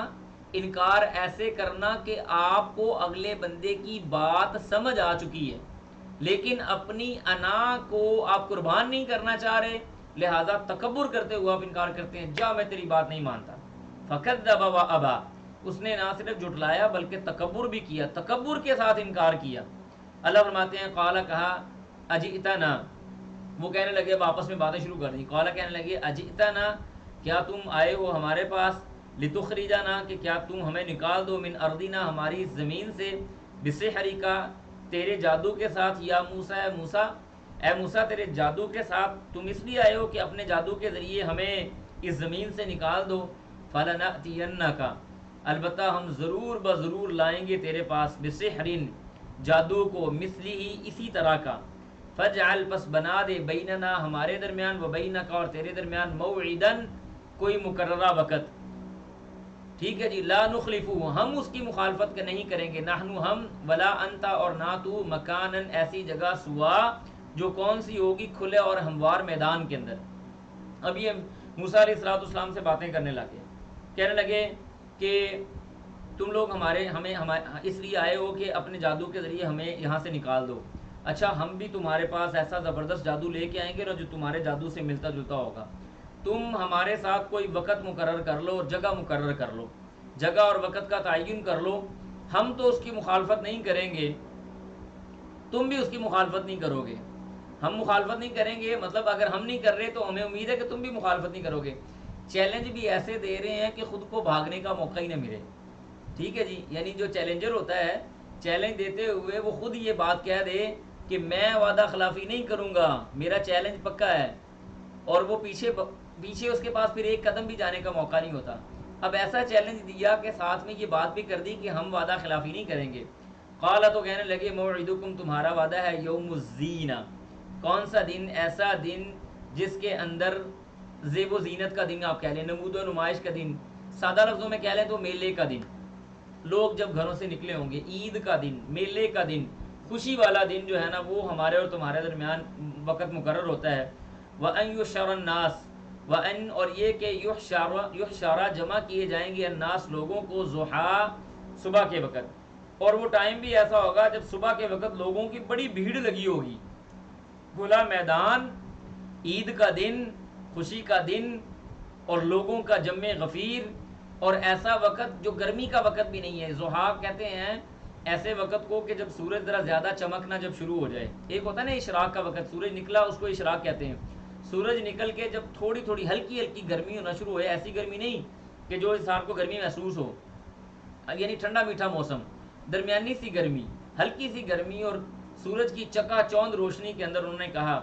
انکار ایسے کرنا کہ آپ کو اگلے بندے کی بات سمجھ آ چکی ہے لیکن اپنی انا کو آپ قربان نہیں کرنا چاہ رہے، لہذا تکبر کرتے ہوئے آپ انکار کرتے ہیں، جا میں تیری بات نہیں مانتا۔ فکذب وابا اس نے نہ صرف جھٹلایا بلکہ تکبر بھی کیا، تکبر کے ساتھ انکار کیا۔ اللہ فرماتے ہیں قال کہا اجئتنا، وہ کہنے لگے، اب آپس میں باتیں شروع کر دیں، قال کہنے لگے اجئتنا، کیا تم آئے ہو ہمارے پاس، لتخرجنا، کہ کیا تم ہمیں نکال دو، من ارضنا، ہماری زمین سے، بسحرکا، تیرے جادو کے ساتھ، یا موسیٰ، اے موسیٰ، اے موسیٰ تیرے جادو کے ساتھ، تم اس لیے آئے ہو کہ اپنے جادو کے ذریعے ہمیں اس زمین سے نکال دو، فلنأتینک، البتہ ہم ضرور بضرور لائیں گے تیرے پاس، بسحر، جادو کو، مثلی ہی، اسی طرح کا، فجعل، پس بنا دے، بیننا، ہمارے درمیان، و بینک، اور تیرے درمیان، موعدن، کوئی مقررہ وقت، ٹھیک ہے جی، لا نخلفو، ہم اس کی مخالفت نہیں کریں گے، نحن، ہم، ولا انت، اور نہ تو، مکانن، ایسی جگہ، سوا، جو کون سی ہوگی، کھلے اور ہموار میدان کے اندر۔ اب یہ موسیٰ علیہ السلام سے باتیں کرنے لگے، کہنے لگے کہ تم لوگ ہمیں اس لیے آئے ہو کہ اپنے جادو کے ذریعے ہمیں یہاں سے نکال دو، اچھا ہم بھی تمہارے پاس ایسا زبردست جادو لے کے آئیں گے نا جو تمہارے جادو سے ملتا جلتا ہوگا، تم ہمارے ساتھ کوئی وقت مقرر کر لو اور جگہ مقرر کر لو، جگہ اور وقت کا تعین کر لو، ہم تو اس کی مخالفت نہیں کریں گے، تم بھی اس کی مخالفت نہیں کرو گے، ہم مخالفت نہیں کریں گے، مطلب اگر ہم نہیں کر رہے تو ہمیں امید ہے کہ تم بھی مخالفت نہیں کرو گے۔ چیلنج بھی ایسے دے رہے ہیں کہ خود کو بھاگنے کا موقع ہی نہ ملے، ٹھیک ہے جی، یعنی جو چیلنجر ہوتا ہے، چیلنج دیتے ہوئے وہ خود یہ بات کہہ دے کہ میں وعدہ خلافی نہیں کروں گا، میرا چیلنج پکا ہے، اور وہ پیچھے اس کے پاس پھر ایک قدم بھی جانے کا موقع نہیں ہوتا۔ اب ایسا چیلنج دیا کہ ساتھ میں یہ بات بھی کر دی کہ ہم وعدہ خلافی نہیں کریں گے۔ قال، تو کہنے لگے، موعدکم، تمہارا وعدہ ہے، یوم الزینہ، کون سا دن، ایسا دن جس کے اندر زیب و زینت کا دن آپ کہہ لیں، نمود و نمائش کا دن، سادہ لفظوں میں کہہ لیں تو میلے کا دن، لوگ جب گھروں سے نکلے ہوں گے، عید کا دن، میلے کا دن، خوشی والا دن جو ہے نا، وہ ہمارے اور تمہارے درمیان وقت مقرر ہوتا ہے۔ وَأَن يُحْشَرَ النَّاسِ، وَأَن، اور یہ کہ یحشر، جمع کیے جائیں گے، الناس، لوگوں کو، ضحیٰ، صبح کے وقت، اور وہ ٹائم بھی ایسا ہوگا جب صبح کے وقت لوگوں کی بڑی بھیڑ لگی ہوگی، کھلا میدان، عید کا دن، خوشی کا دن، اور لوگوں کا جمع غفیر، اور ایسا وقت جو گرمی کا وقت بھی نہیں ہے، ضحیٰ کہتے ہیں ایسے وقت کو کہ جب سورج ذرا زیادہ چمکنا جب شروع ہو جائے، ایک ہوتا ہے نا اشراق کا وقت، سورج نکلا اس کو اشراق کہتے ہیں، سورج نکل کے جب تھوڑی تھوڑی ہلکی ہلکی گرمی ہونا شروع ہوئے، ایسی گرمی نہیں کہ جو انسان کو گرمی محسوس ہو، یعنی ٹھنڈا میٹھا موسم، درمیانی سی گرمی، ہلکی سی گرمی، اور سورج کی چکا چوند روشنی کے اندر انہوں نے کہا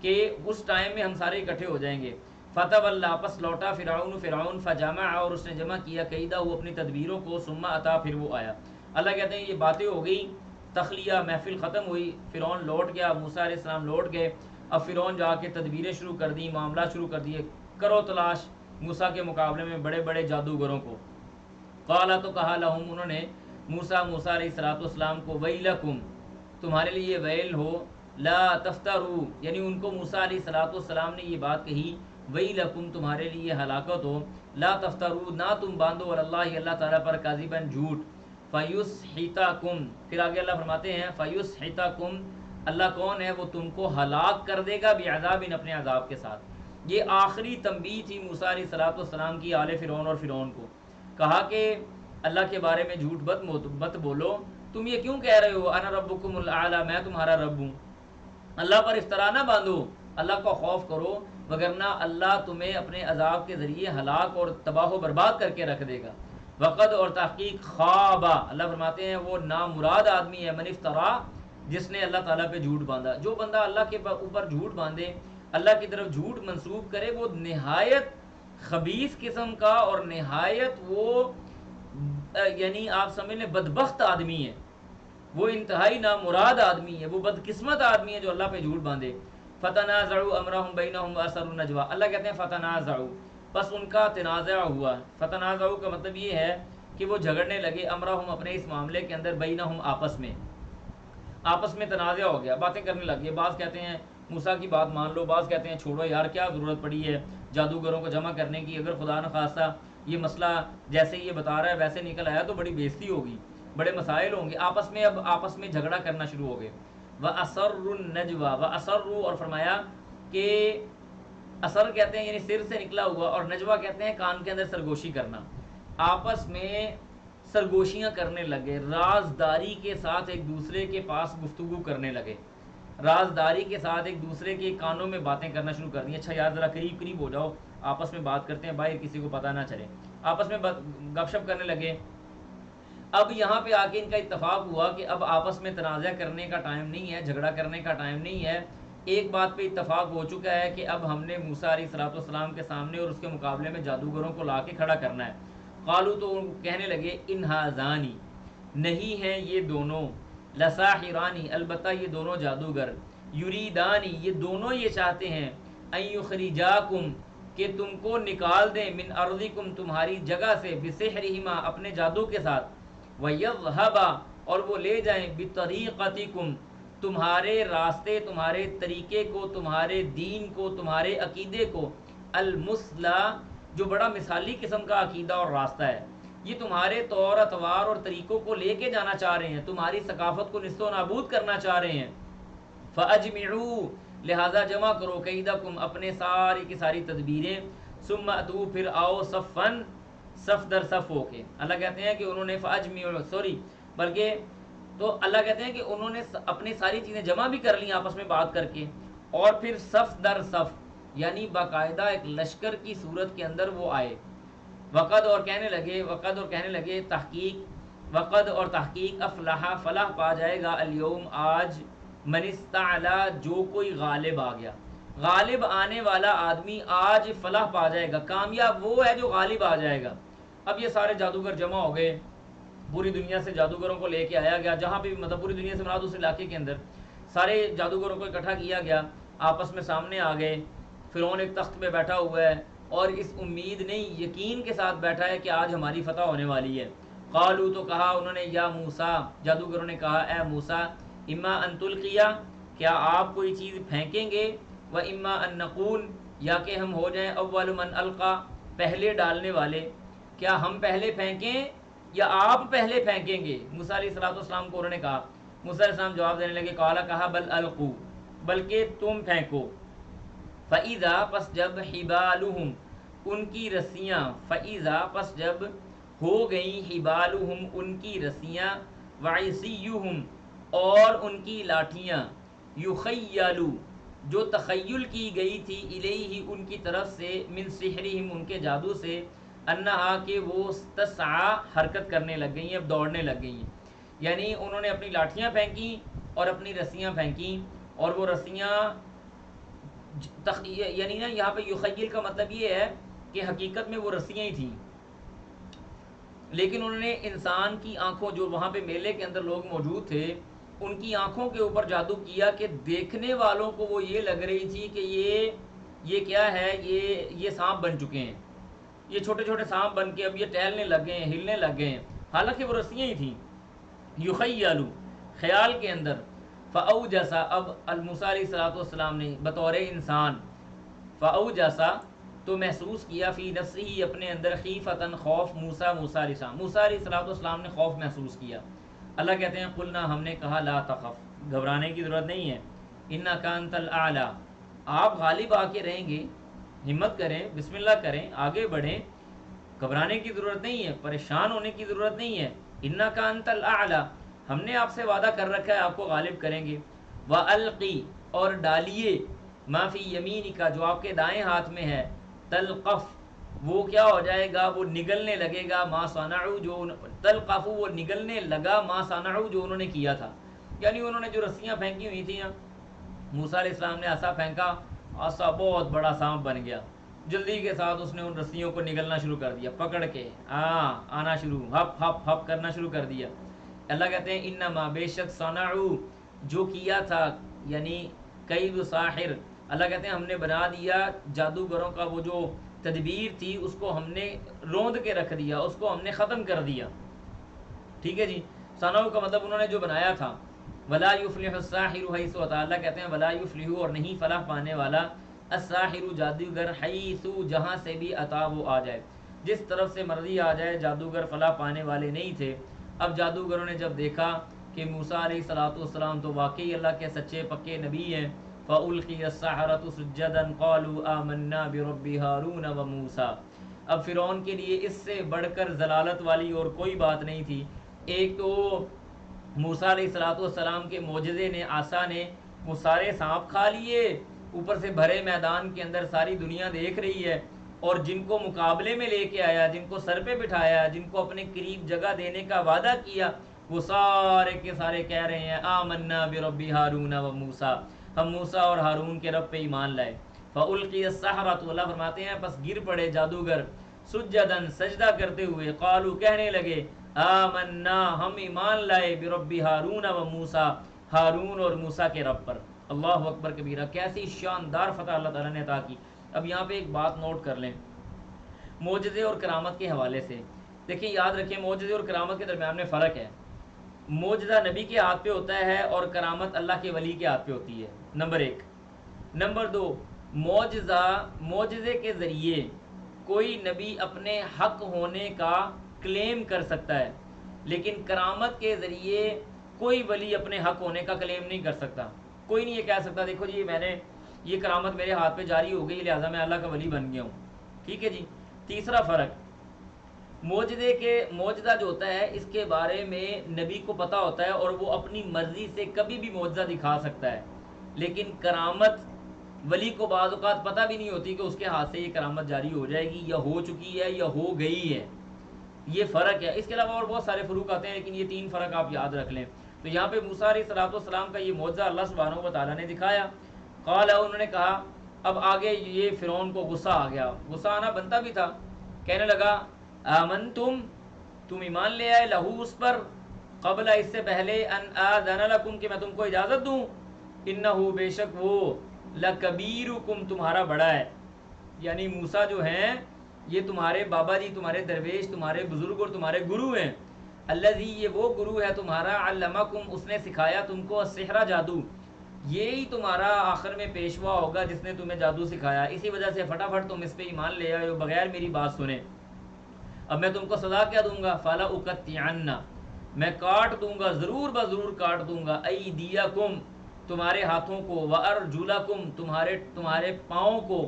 کہ اس ٹائم میں ہم سارے اکٹھے ہو جائیں گے۔ فتولی، پس لوٹا، فرعون، فجمع، اور اس نے جمع کیا، کیدہ، وہ اپنی تدبیروں کو، ثم اتا، پھر وہ آیا۔ اللہ کہتے ہیں یہ باتیں ہو گئی، تخلیہ، محفل ختم ہوئی، فرعون لوٹ گیا، موسیٰ علیہ السلام لوٹ گئے، اب فرعون جا کے تدبیریں شروع کر دیں، معاملات شروع کر دیے، کرو تلاش موسیٰ کے مقابلے میں بڑے بڑے جادوگروں کو۔ قال، تو کہا، لہم، انہوں نے موسیٰ علیہ السلام کو، ویلکم، تمہارے لیے ویل ہو، لا تفتروا، یعنی ان کو موسیٰ علیہ السلام نے یہ بات کہی، ویلکم، تمہارے لیے ہلاکت ہو، لا تفتروا، نہ تم باندھو، اللہ، اللہ تعالیٰ پر، کاذباً، جھوٹ، فیسحتکم، پھر آگے اللہ فرماتے ہیں، فیسحتکم، اللہ کون ہے، وہ تم کو ہلاک کر دے گا، بعذاب، اپنے عذاب کے ساتھ۔ یہ آخری تنبیہ تھی موسیٰ علیہ السلام کی آل فرعون اور فرعون کو، کہا کہ اللہ کے بارے میں جھوٹ مت بولو، تم یہ کیوں کہہ رہے ہو، انا ربکم الاعلی، میں تمہارا رب ہوں، اللہ پر افطرا نہ باندھو، اللہ کو خوف کرو، وگرنہ اللہ تمہیں اپنے عذاب کے ذریعے ہلاک اور تباہ و برباد کر کے رکھ دے گا۔ وقد، اور تحقیق، خوابہ، اللہ فرماتے ہیں وہ نامراد آدمی ہے، من افطرا، جس نے اللہ تعالیٰ پہ جھوٹ باندھا۔ جو بندہ اللہ کے اوپر جھوٹ باندھے، اللہ کی طرف جھوٹ منسوب کرے، وہ نہایت خبیث قسم کا اور نہایت وہ یعنی آپ سمجھ لیں بدبخت آدمی ہے، وہ انتہائی نامراد آدمی ہے، وہ بدقسمت آدمی ہے جو اللہ پہ جھوٹ باندھے۔ فتنازعوا امرهم بینہم واسروا النجوى، اللہ کہتے ہیں فتنازعوا، پس ان کا تنازع ہوا۔ فتنازعوا کا مطلب یہ ہے کہ وہ جھگڑنے لگے، امرهم، اپنے اس معاملے کے اندر، بینہم، آپس میں تنازع ہو گیا، باتیں کرنے لگ گئے، بعض کہتے ہیں موسیٰ کی بات مان لو، بعض کہتے ہیں چھوڑو یار، کیا ضرورت پڑی ہے جادوگروں کو جمع کرنے کی، اگر خدا نخواستہ یہ مسئلہ جیسے یہ بتا رہا ہے ویسے نکل آیا تو بڑی بےزتی ہوگی، بڑے مسائل ہوں گے، اب آپس میں جھگڑا کرنا شروع ہو گئے۔ وَأَسَرُّوا النَّجْوَى، وَأَسَرُّوا، اور فرمایا کہ اثر کہتے ہیں یعنی سر سے نکلا ہوا، اور نجوہ کہتے ہیں کان کے اندر سرگوشی کرنا، آپس میں سرگوشیاں کرنے لگے، رازداری کے ساتھ ایک دوسرے کے پاس گفتگو کرنے لگے، رازداری کے ساتھ ایک دوسرے کے کانوں میں باتیں کرنا شروع کر دیں. اچھا یار ذرا قریب قریب ہو جاؤ، آپس میں بات کرتے ہیں، باہر کسی کو پتہ نہ چلے. آپس میں گپ شپ کرنے لگے. اب یہاں پہ آ کے ان کا اتفاق ہوا کہ اب آپس میں تنازع کرنے کا ٹائم نہیں ہے، جھگڑا کرنے کا ٹائم نہیں ہے. ایک بات پہ اتفاق ہو چکا ہے کہ اب ہم نے موسیٰ علیہ الصلوۃ والسلام کے سامنے اور اس کے مقابلے میں جادوگروں کو لا کے کھڑا کرنا ہے. قالو تو کہنے لگے ان ھذانی نہیں ہیں یہ دونوں، لساحرانی البتہ یہ دونوں جادوگر، یریدانی یہ دونوں یہ چاہتے ہیں، ان یخرجاکم کہ تم کو نکال دیں، من ارضکم تمہاری جگہ سے، بسحرہما اپنے جادو کے ساتھ، ویذھبا اور وہ لے جائیں، بطریقتکم تمہارے راستے، تمہارے طریقے کو، تمہارے دین کو، تمہارے عقیدے کو، المثلی جو بڑا مثالی قسم کا عقیدہ اور راستہ ہے. یہ تمہارے طور اطوار اور طریقوں کو لے کے جانا چاہ رہے ہیں، تمہاری ثقافت کو نست و نابود کرنا چاہ رہے ہیں. فاجمعوا لہذا جمع کرو، کیدکم اپنے ساری کی ساری تدبیریں، ثم اتو پھر آؤ، صفن صف در صف ہو کے. اللہ کہتے ہیں کہ انہوں نے بلکہ تو اللہ کہتے ہیں کہ انہوں نے اپنی ساری چیزیں جمع بھی کر لیں آپس میں بات کر کے، اور پھر صف در صف یعنی باقاعدہ ایک لشکر کی صورت کے اندر وہ آئے. وقد اور کہنے لگے تحقیق، وقد اور تحقیق، افلح فلاح پا جائے گا، الیوم آج، من استعلا جو کوئی غالب آ گیا، غالب آنے والا آدمی آج فلاح پا جائے گا، کامیاب وہ ہے جو غالب آ جائے گا. اب یہ سارے جادوگر جمع ہو گئے، پوری دنیا سے جادوگروں کو لے کے آیا گیا، جہاں بھی مطلب پوری دنیا سے مراد اس علاقے کے اندر سارے جادوگروں کو اکٹھا کیا گیا، آپس میں سامنے آ گئے. فرعون ایک تخت پہ بیٹھا ہوا ہے اور اس امید نہیں، یقین کے ساتھ بیٹھا ہے کہ آج ہماری فتح ہونے والی ہے. قالو تو کہا انہوں نے، یا موسیٰ جادوگروں نے کہا، اے موسیٰ، اما ان تلقیا کیا آپ کوئی چیز پھینکیں گے، و اما ان نقول یا کہ ہم ہو جائیں اول من القا پہلے ڈالنے والے، کیا ہم پہلے پھینکیں یا آپ پہلے پھینکیں گے. موسیٰ علیہ السلام کو انہوں نے کہا، موسیٰ علیہ السلام جواب دینے لگے، قالا کہا، بل القو بلکہ تم پھینکو. فَإِذَا پس جب حبالہم ان کی رسیاں، فَإِذَا پس جب ہو گئیں حبالہم ان کی رسیاں، وعصیہم اور ان کی لاٹھیاں، یخیلو جو تخیل کی گئی تھی، الیہ ان کی طرف سے، من سحرہم ان کے جادو سے، انہا کہ وہ تسعی حرکت کرنے لگ گئی ہیں، اب دوڑنے لگ گئی ہیں. یعنی انہوں نے اپنی لاٹھیاں پھینکیں اور اپنی رسیاں پھینکیں، اور وہ رسیاں یعنی نا یہاں پہ یخیل کا مطلب یہ ہے کہ حقیقت میں وہ رسیاں ہی تھیں، لیکن انہوں نے انسان کی آنکھوں، جو وہاں پہ میلے کے اندر لوگ موجود تھے، ان کی آنکھوں کے اوپر جادو کیا کہ دیکھنے والوں کو وہ یہ لگ رہی تھی کہ یہ کیا ہے، یہ سانپ بن چکے ہیں، یہ چھوٹے چھوٹے سانپ بن کے اب یہ ٹہلنے لگ گئے ہیں، ہلنے لگ گئے ہیں، حالانکہ وہ رسیاں ہی تھیں. یخیلو خیال کے اندر. فاوجسا اب موسیٰ علیہ السلام نے بطور انسان، فاوجسا تو محسوس کیا، فی نفسہ اپنے اندر، خیفتن خوف، موسیٰ علیہ السلام نے خوف محسوس کیا. اللہ کہتے ہیں قلنا ہم نے کہا، لا تخف گھبرانے کی ضرورت نہیں ہے، انک انت الاعلی آپ غالب آ کے رہیں گے، ہمت کریں، بسم اللہ کریں، آگے بڑھیں، گھبرانے کی ضرورت نہیں ہے، پریشان ہونے کی ضرورت نہیں ہے. انک انت الاعلی ہم نے آپ سے وعدہ کر رکھا ہے آپ کو غالب کریں گے. وَأَلْقِ اور ڈالیے، مَا فِي يَمِينِكَ جو آپ کے دائیں ہاتھ میں ہے، تلقف وہ کیا ہو جائے گا، وہ نگلنے لگے گا، ما صنعوا جو تلقف وہ نگلنے لگا، ما صنعوا جو انہوں نے کیا تھا. یعنی انہوں نے جو رسیاں پھینکی ہوئی تھیں، موسیٰ علیہ السلام نے عصا پھینکا، عصا بہت بڑا سانپ بن گیا، جلدی کے ساتھ اس نے ان رسیوں کو نگلنا شروع کر دیا، پکڑ کے آنا شروع، ہپ ہپ ہپ کرنا شروع کر دیا. اللہ کہتے ہیں انما بے شک صنعوا جو کیا تھا، یعنی کید ساحر، اللہ کہتے ہیں ہم نے بنا دیا جادوگروں کا وہ جو تدبیر تھی اس کو ہم نے روند کے رکھ دیا، اس کو ہم نے ختم کر دیا. ٹھیک ہے جی، صنعوا کا مطلب انہوں نے جو بنایا تھا. ولا یفلح الساحر حیث اتی اللہ کہتے ہیں ولا یفلح اور نہیں فلاح پانے والا، الساحر جادوگر، حیث جہاں سے بھی اتا وہ آ جائے، جس طرف سے مرضی آ جائے، جادوگر فلاح پانے والے نہیں تھے. اب جادوگروں نے جب دیکھا کہ موسیٰ علیہ السلام تو واقعی اللہ کے سچے پکے نبی ہیں، فَأُلْقِيَ السَّحَرَةُ سُجَّدًا قَالُوا آمَنَّا بِرَبِّ هَارُونَ وَمُوسَىٰ اب فرعون کے لیے اس سے بڑھ کر ضلالت والی اور کوئی بات نہیں تھی. ایک تو موسیٰ علیہ السلام کے معجزے نے، عصا نے وہ سارے سانپ کھا لیے، اوپر سے بھرے میدان کے اندر ساری دنیا دیکھ رہی ہے، اور جن کو مقابلے میں لے کے آیا، جن کو سر پہ بٹھایا، جن کو اپنے قریب جگہ دینے کا وعدہ کیا، وہ سارے کے سارے کہہ رہے ہیں آمنا برب ہارون و موسیٰ، ہم موسیٰ اور ہارون کے رب پہ ایمان لائے. فَأُلْقِيَ السَّحَرَةُ، اللہ فرماتے ہیں پس گر پڑے جادوگر سجدن سجدہ کرتے ہوئے، قالو کہنے لگے آمنا ہم ایمان لائے برب ہارون و موسیٰ، ہارون اور موسیٰ کے رب پر. اللہ اکبر کبیرہ، کیسی شاندار فتح اللہ تعالیٰ نے عطا کی. اب یہاں پہ ایک بات نوٹ کر لیں معجزے اور کرامت کے حوالے سے. دیکھیں یاد رکھیں معجزے اور کرامت کے درمیان میں فرق ہے. معجزہ نبی کے ہاتھ پہ ہوتا ہے اور کرامت اللہ کے ولی کے ہاتھ پہ ہوتی ہے، نمبر ایک. نمبر دو، معجزے کے ذریعے کوئی نبی اپنے حق ہونے کا کلیم کر سکتا ہے، لیکن کرامت کے ذریعے کوئی ولی اپنے حق ہونے کا کلیم نہیں کر سکتا. کوئی نہیں یہ کہہ سکتا دیکھو جی میں نے یہ کرامت میرے ہاتھ پہ جاری ہو گئی لہٰذا میں اللہ کا ولی بن گیا ہوں. ٹھیک ہے جی. تیسرا فرق، معجزہ جو ہوتا ہے اس کے بارے میں نبی کو پتہ ہوتا ہے اور وہ اپنی مرضی سے کبھی بھی معجزہ دکھا سکتا ہے، لیکن کرامت ولی کو بعض اوقات پتہ بھی نہیں ہوتی کہ اس کے ہاتھ سے یہ کرامت جاری ہو جائے گی یا ہو چکی ہے یا ہو گئی ہے. یہ فرق ہے. اس کے علاوہ اور بہت سارے فروق آتے ہیں لیکن یہ تین فرق آپ یاد رکھ لیں. تو یہاں پہ موسیٰ علیہ السلام کا یہ معجزہ اللہ سبحانہ و تعالیٰ نے دکھایا. قال، انہوں نے کہا. اب آگے یہ فرعون کو غصہ آ گیا، غصہ آنا بنتا بھی تھا. کہنے لگا آمنتم، تم ایمان لے آئے، لہو اس پر، قبل اس سے پہلے، ان آذن لکم کہ میں تم کو اجازت دوں، انہو بے شک وہ، لکبیرکم تمہارا بڑا ہے. یعنی موسیٰ جو ہیں یہ تمہارے بابا جی، تمہارے درویش، تمہارے بزرگ اور تمہارے گرو ہیں. الذی، یہ وہ گرو ہے تمہارا، علمکم اس نے سکھایا تم کو، السحر جادو، یہی تمہارا آخر میں پیشوا ہوگا جس نے تمہیں جادو سکھایا. اسی وجہ سے فٹافٹ تم اس پہ ایمان لے آئے ہو بغیر میری بات سنے. اب میں تم کو سزا کیا دوں گا؟ فَلَا أُقَطِّعَنَّ، میں کاٹ دوں گا، ضرور بضرور کاٹ دوں گا، أَيْدِيَكُمْ تمہارے ہاتھوں کو، وَأَرْجُلَكُمْ تمہارے پاؤں کو،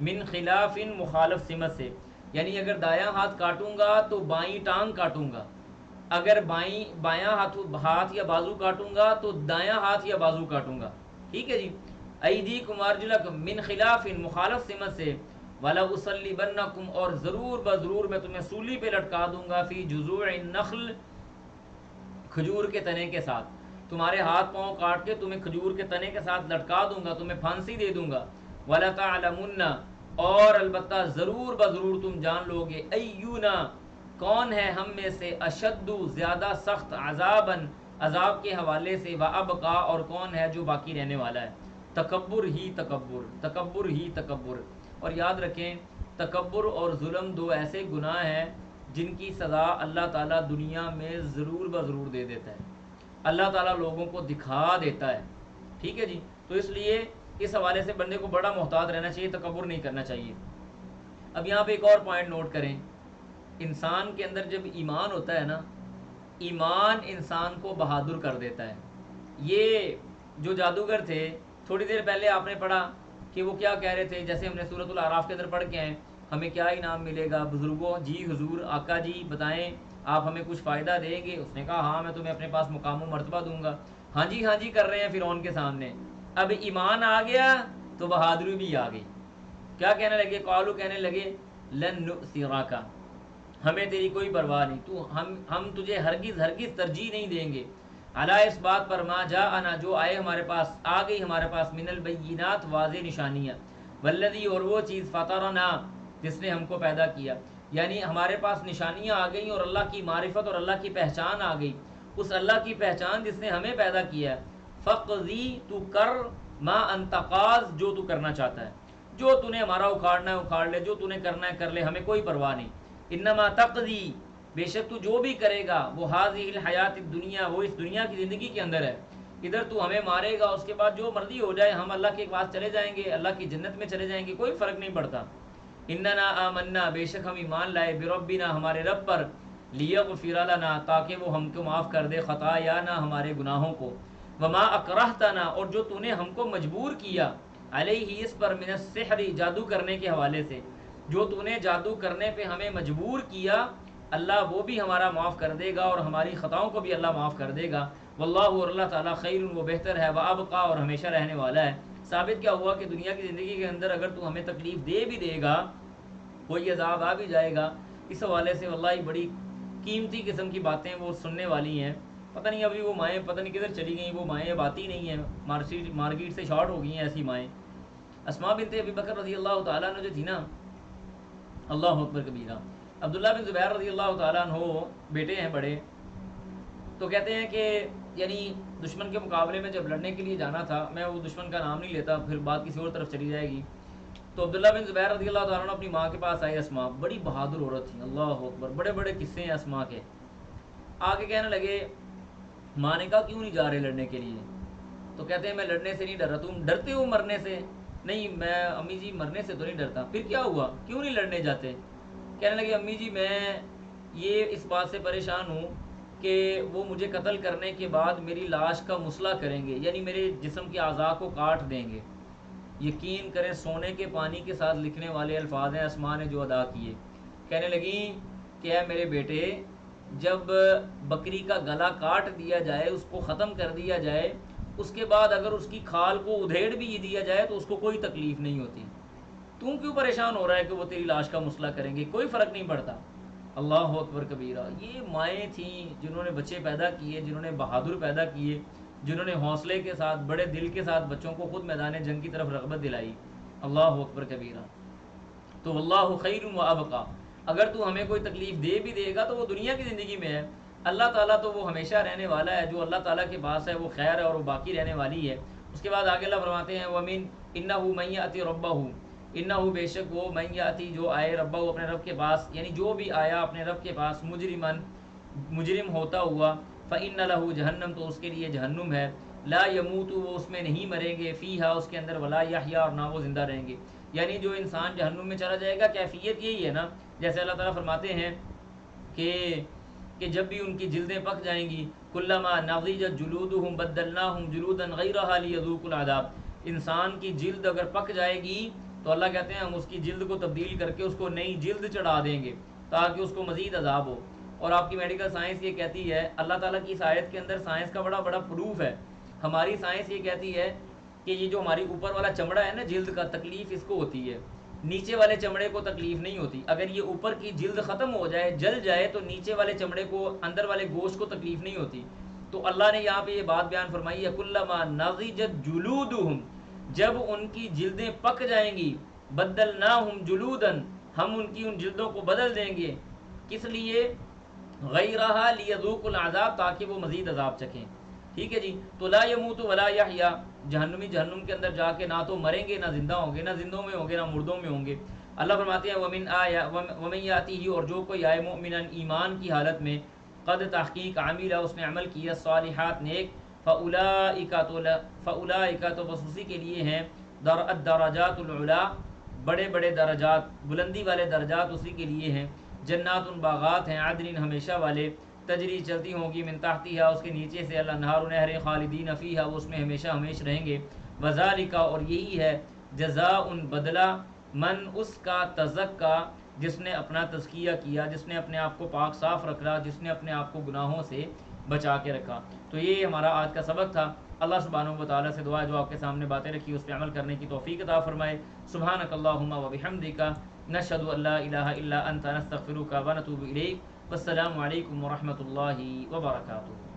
من خلاف مخالف سمت سے. یعنی اگر دایاں ہاتھ کاٹوں گا تو بائیں ٹانگ کاٹوں گا، اگر بایاں ہاتھ یا بازو کاٹوں گا تو دایاں ہاتھ یا بازو کاٹوں گا. ٹھیک ہے جی. ایدیکم وارجلکم من خلاف مخالف سمت سے، وَلَأُصَلِّبَنَّكُمْ اور ضرور بضرور میں تمہیں سولی پہ لٹکا دوں گا، فی جذوع النخل کھجور کے تنے کے ساتھ. تمہارے ہاتھ پاؤں کاٹ کے تمہیں کھجور کے تنے کے ساتھ لٹکا دوں گا، تمہیں پھانسی دے دوں گا. وَلَتَعْلَمُنَّ اور البتہ ضرور بضرور تم جان لو گے، ایونا کون ہے ہم میں سے، اشد زیادہ سخت، عذاباً عذاب کے حوالے سے، وابقا اور کون ہے جو باقی رہنے والا ہے. تکبر ہی تکبر، تکبر ہی تکبر. اور یاد رکھیں تکبر اور ظلم دو ایسے گناہ ہیں جن کی سزا اللہ تعالیٰ دنیا میں ضرور بضرور دے دیتا ہے. اللہ تعالیٰ لوگوں کو دکھا دیتا ہے. ٹھیک ہے جی. تو اس لیے اس حوالے سے بندے کو بڑا محتاط رہنا چاہیے، تکبر نہیں کرنا چاہیے. اب یہاں پہ ایک اور پوائنٹ نوٹ کریں، انسان کے اندر جب ایمان ہوتا ہے نا، ایمان انسان کو بہادر کر دیتا ہے. یہ جو جادوگر تھے تھوڑی دیر پہلے آپ نے پڑھا کہ وہ کیا کہہ رہے تھے، جیسے ہم نے سورۃ الاعراف کے اندر پڑھ کے ہیں، ہمیں کیا انعام ملے گا بزرگوں؟ جی حضور آقا جی بتائیں آپ ہمیں کچھ فائدہ دیں گے؟ اس نے کہا ہاں میں تمہیں اپنے پاس مقام و مرتبہ دوں گا. ہاں جی کر رہے ہیں فرعون کے سامنے. اب ایمان آ گیا تو بہادری بھی آ گئی. کیا کہنے لگے؟ قالو کہنے لگے لن نؤثرک، ہمیں تیری کوئی پرواہ نہیں، تو ہم تجھے ہرگز ترجیح نہیں دیں گے، علی اس بات پر، ما جاءنا جو آئے ہمارے پاس، آ گئی ہمارے پاس، من البینات واضح نشانیاں، والذی اور وہ چیز، فطرنا جس نے ہم کو پیدا کیا. یعنی ہمارے پاس نشانیاں آ گئیں اور اللہ کی معرفت اور اللہ کی پہچان آ گئی، اس اللہ کی پہچان جس نے ہمیں پیدا کیا. فقضی تو کر، ما انت قاض جو تو کرنا چاہتا ہے، جو تو نے ہمارا اکھاڑنا ہے اکھاڑ لے، جو تو نے کرنا ہے کر لے، ہمیں کوئی پرواہ نہیں. انما تقضی بے شک تو جو بھی کرے گا، وہ حاضی الحیات الدنیا وہ اس دنیا کی زندگی کے اندر ہے. ادھر تو ہمیں مارے گا، اس کے بعد جو مرضی ہو جائے ہم اللہ کے پاس چلے جائیں گے، اللہ کی جنت میں چلے جائیں گے، کوئی فرق نہیں پڑتا. اننا آمنا بے شک ہم ایمان لائے، بربنا ہمارے رب پر، لیغفر لنا تاکہ وہ ہم کو معاف کر دے، خطایانا ہمارے گناہوں کو، وما اکرہتنا اور جو تو نے ہم کو مجبور کیا، علیہ اس پر، من السحر جادو کرنے کے حوالے سے، جو تو نے جادو کرنے پہ ہمیں مجبور کیا اللہ وہ بھی ہمارا معاف کر دے گا اور ہماری خطاؤں کو بھی اللہ معاف کر دے گا. واللہ اور اللہ تعالیٰ خیر وہ بہتر ہے، وابقا اور ہمیشہ رہنے والا ہے. ثابت کیا ہوا کہ دنیا کی زندگی کے اندر اگر تو ہمیں تکلیف دے بھی دے گا، کوئی عذاب آ بھی جائے گا، اس حوالے سے واللہ بڑی قیمتی قسم کی باتیں وہ سننے والی ہیں. پتہ نہیں ابھی وہ مائیں پتہ نہیں کدھر چلی گئیں، وہ مائیں اب آتی نہیں ہیں، مارکیٹ سے شارٹ ہو گئی ہیں ایسی مائیں. اسماء بنت ابی بکر رضی اللہ تعالیٰ عنہ جو تھی نا، اللہ اکبر کبیرہ، عبداللہ بن زبیر رضی اللہ تعالیٰ عنہ بیٹے ہیں بڑے. تو کہتے ہیں کہ یعنی دشمن کے مقابلے میں جب لڑنے کے لیے جانا تھا، میں وہ دشمن کا نام نہیں لیتا پھر بات کسی اور طرف چلی جائے گی، تو عبداللہ بن زبیر رضی اللہ تعالیٰ عنہ اپنی ماں کے پاس آئے. اسماء بڑی بہادر عورت تھی، اللہ اکبر، بڑے بڑے قصے ہیں اسماء کے. آگے کہنے لگے، ماں نے کہا کیوں نہیں جا رہے لڑنے کے لیے؟ تو کہتے ہیں میں لڑنے سے نہیں ڈر رہا. تم ڈرتے ہو مرنے سے؟ نہیں میں امی جی مرنے سے تو نہیں ڈرتا. پھر کیا ہوا، کیوں نہیں لڑنے جاتے؟ کہنے لگے امی جی میں یہ اس بات سے پریشان ہوں کہ وہ مجھے قتل کرنے کے بعد میری لاش کا مسئلہ کریں گے، یعنی میرے جسم کے اعضاء کو کاٹ دیں گے. یقین کریں سونے کے پانی کے ساتھ لکھنے والے الفاظ ہیں اسماء نے جو ادا کیے. کہنے لگیں کہ اے میرے بیٹے، جب بکری کا گلا کاٹ دیا جائے، اس کو ختم کر دیا جائے، اس کے بعد اگر اس کی کھال کو ادھیڑ بھی دیا جائے تو اس کو کوئی تکلیف نہیں ہوتی. تم کیوں پریشان ہو رہا ہے کہ وہ تیری لاش کا مسئلہ کریں گے؟ کوئی فرق نہیں پڑتا. اللہ اکبر کبیرہ. یہ مائیں تھیں جنہوں نے بچے پیدا کیے، جنہوں نے بہادر پیدا کیے، جنہوں نے حوصلے کے ساتھ بڑے دل کے ساتھ بچوں کو خود میدان جنگ کی طرف رغبت دلائی. اللہ اکبر کبیرہ. تو واللہ خیر و ابقا، اگر تو ہمیں کوئی تکلیف دے بھی دے گا تو وہ دنیا کی زندگی میں ہے. اللہ تعالیٰ تو وہ ہمیشہ رہنے والا ہے، جو اللہ تعالیٰ کے پاس ہے وہ خیر ہے اور وہ باقی رہنے والی ہے. اس کے بعد آگے اللہ فرماتے ہیں وَمِن إِنَّهُ مَن يَأْتِ رَبَّهُ، انہو بے شک وہ من یاتی جو آئے ربہ اپنے رب کے پاس، یعنی جو بھی آیا اپنے رب کے پاس مجرم ہوتا ہوا، فإن له جہنم تو اس کے لیے جہنم ہے، لا یموت وہ اس میں نہیں مریں گے، فیہا اس کے اندر، ولا یحیا اور نہ وہ زندہ رہیں گے. یعنی جو انسان جہنم میں چلا جائے گا کیفیت یہی ہے نا، جیسے اللہ تعالیٰ فرماتے ہیں کہ جب بھی ان کی جلدیں پک جائیں گی، کلما نضجت جلودہم بدلناہم جلودا غیرہا لیذوقوا العذاب، انسان کی جلد اگر پک جائے گی تو اللہ کہتے ہیں ہم اس کی جلد کو تبدیل کر کے اس کو نئی جلد چڑھا دیں گے تاکہ اس کو مزید عذاب ہو. اور آپ کی میڈیکل سائنس یہ کہتی ہے، اللہ تعالیٰ کی اس آیت کے اندر سائنس کا بڑا بڑا پروف ہے. ہماری سائنس یہ کہتی ہے کہ یہ جو ہماری اوپر والا چمڑا ہے نا جلد کا، تکلیف اس کو ہوتی ہے، نیچے والے چمڑے کو تکلیف نہیں ہوتی. اگر یہ اوپر کی جلد ختم ہو جائے، جل جائے، تو نیچے والے چمڑے کو، اندر والے گوشت کو تکلیف نہیں ہوتی. تو اللہ نے یہاں پہ یہ بات بیان فرمائی ہے، کلما نضجت جلودہم، جب ان کی جلدیں پک جائیں گی، بدلناہم جلودن، ہم ان کی ان جلدوں کو بدل دیں گے. کس لیے؟ غیرہا لیذوقوا العذاب، تاکہ وہ مزید عذاب چکھیں. ٹھیک ہے جی. تو لا یموت ولا یحیا، جہنمی جہنم کے اندر جا کے نہ تو مریں گے، نہ زندہ ہوں گے، نہ زندوں میں ہوں گے، نہ مردوں میں ہوں گے. اللہ فرماتے ہیں ومن یاتیہ، اور جو کوئی آئے مؤمنا ایمان کی حالت میں، قد تحقیق عملہ اس نے عمل کیا، صالحات نیک، فاولئک تو بس اسی کے لیے ہیں الدرجات العلا، بڑے بڑے درجات، بلندی والے درجات اسی کے لیے ہیں. جنات باغات ہیں، عدن ہمیشہ والے، تجری چلتی ہوں گی، من تحتیہا اس کے نیچے سے، الانہار نہریں، خالدین فیہا وہ اس میں ہمیشہ ہمیشہ رہیں گے. وذالک اور یہی ہے، جزاء بدلہ، من اس کا، تزکا جس نے اپنا تزکیہ کیا، جس نے اپنے آپ کو پاک صاف رکھا، جس نے اپنے آپ کو گناہوں سے بچا کے رکھا. تو یہ ہمارا آج کا سبق تھا. اللہ سبحانہ و تعالیٰ سے دعا ہے جو آپ کے سامنے باتیں رکھی اس پہ عمل کرنے کی توفیق عطا فرمائے. سبحانک اللہم و بحمدک، نشہد ان لا الہ الا انت، نستغفرک و نتوب الیک. والسلام علیکم ورحمۃ اللہ وبرکاتہ.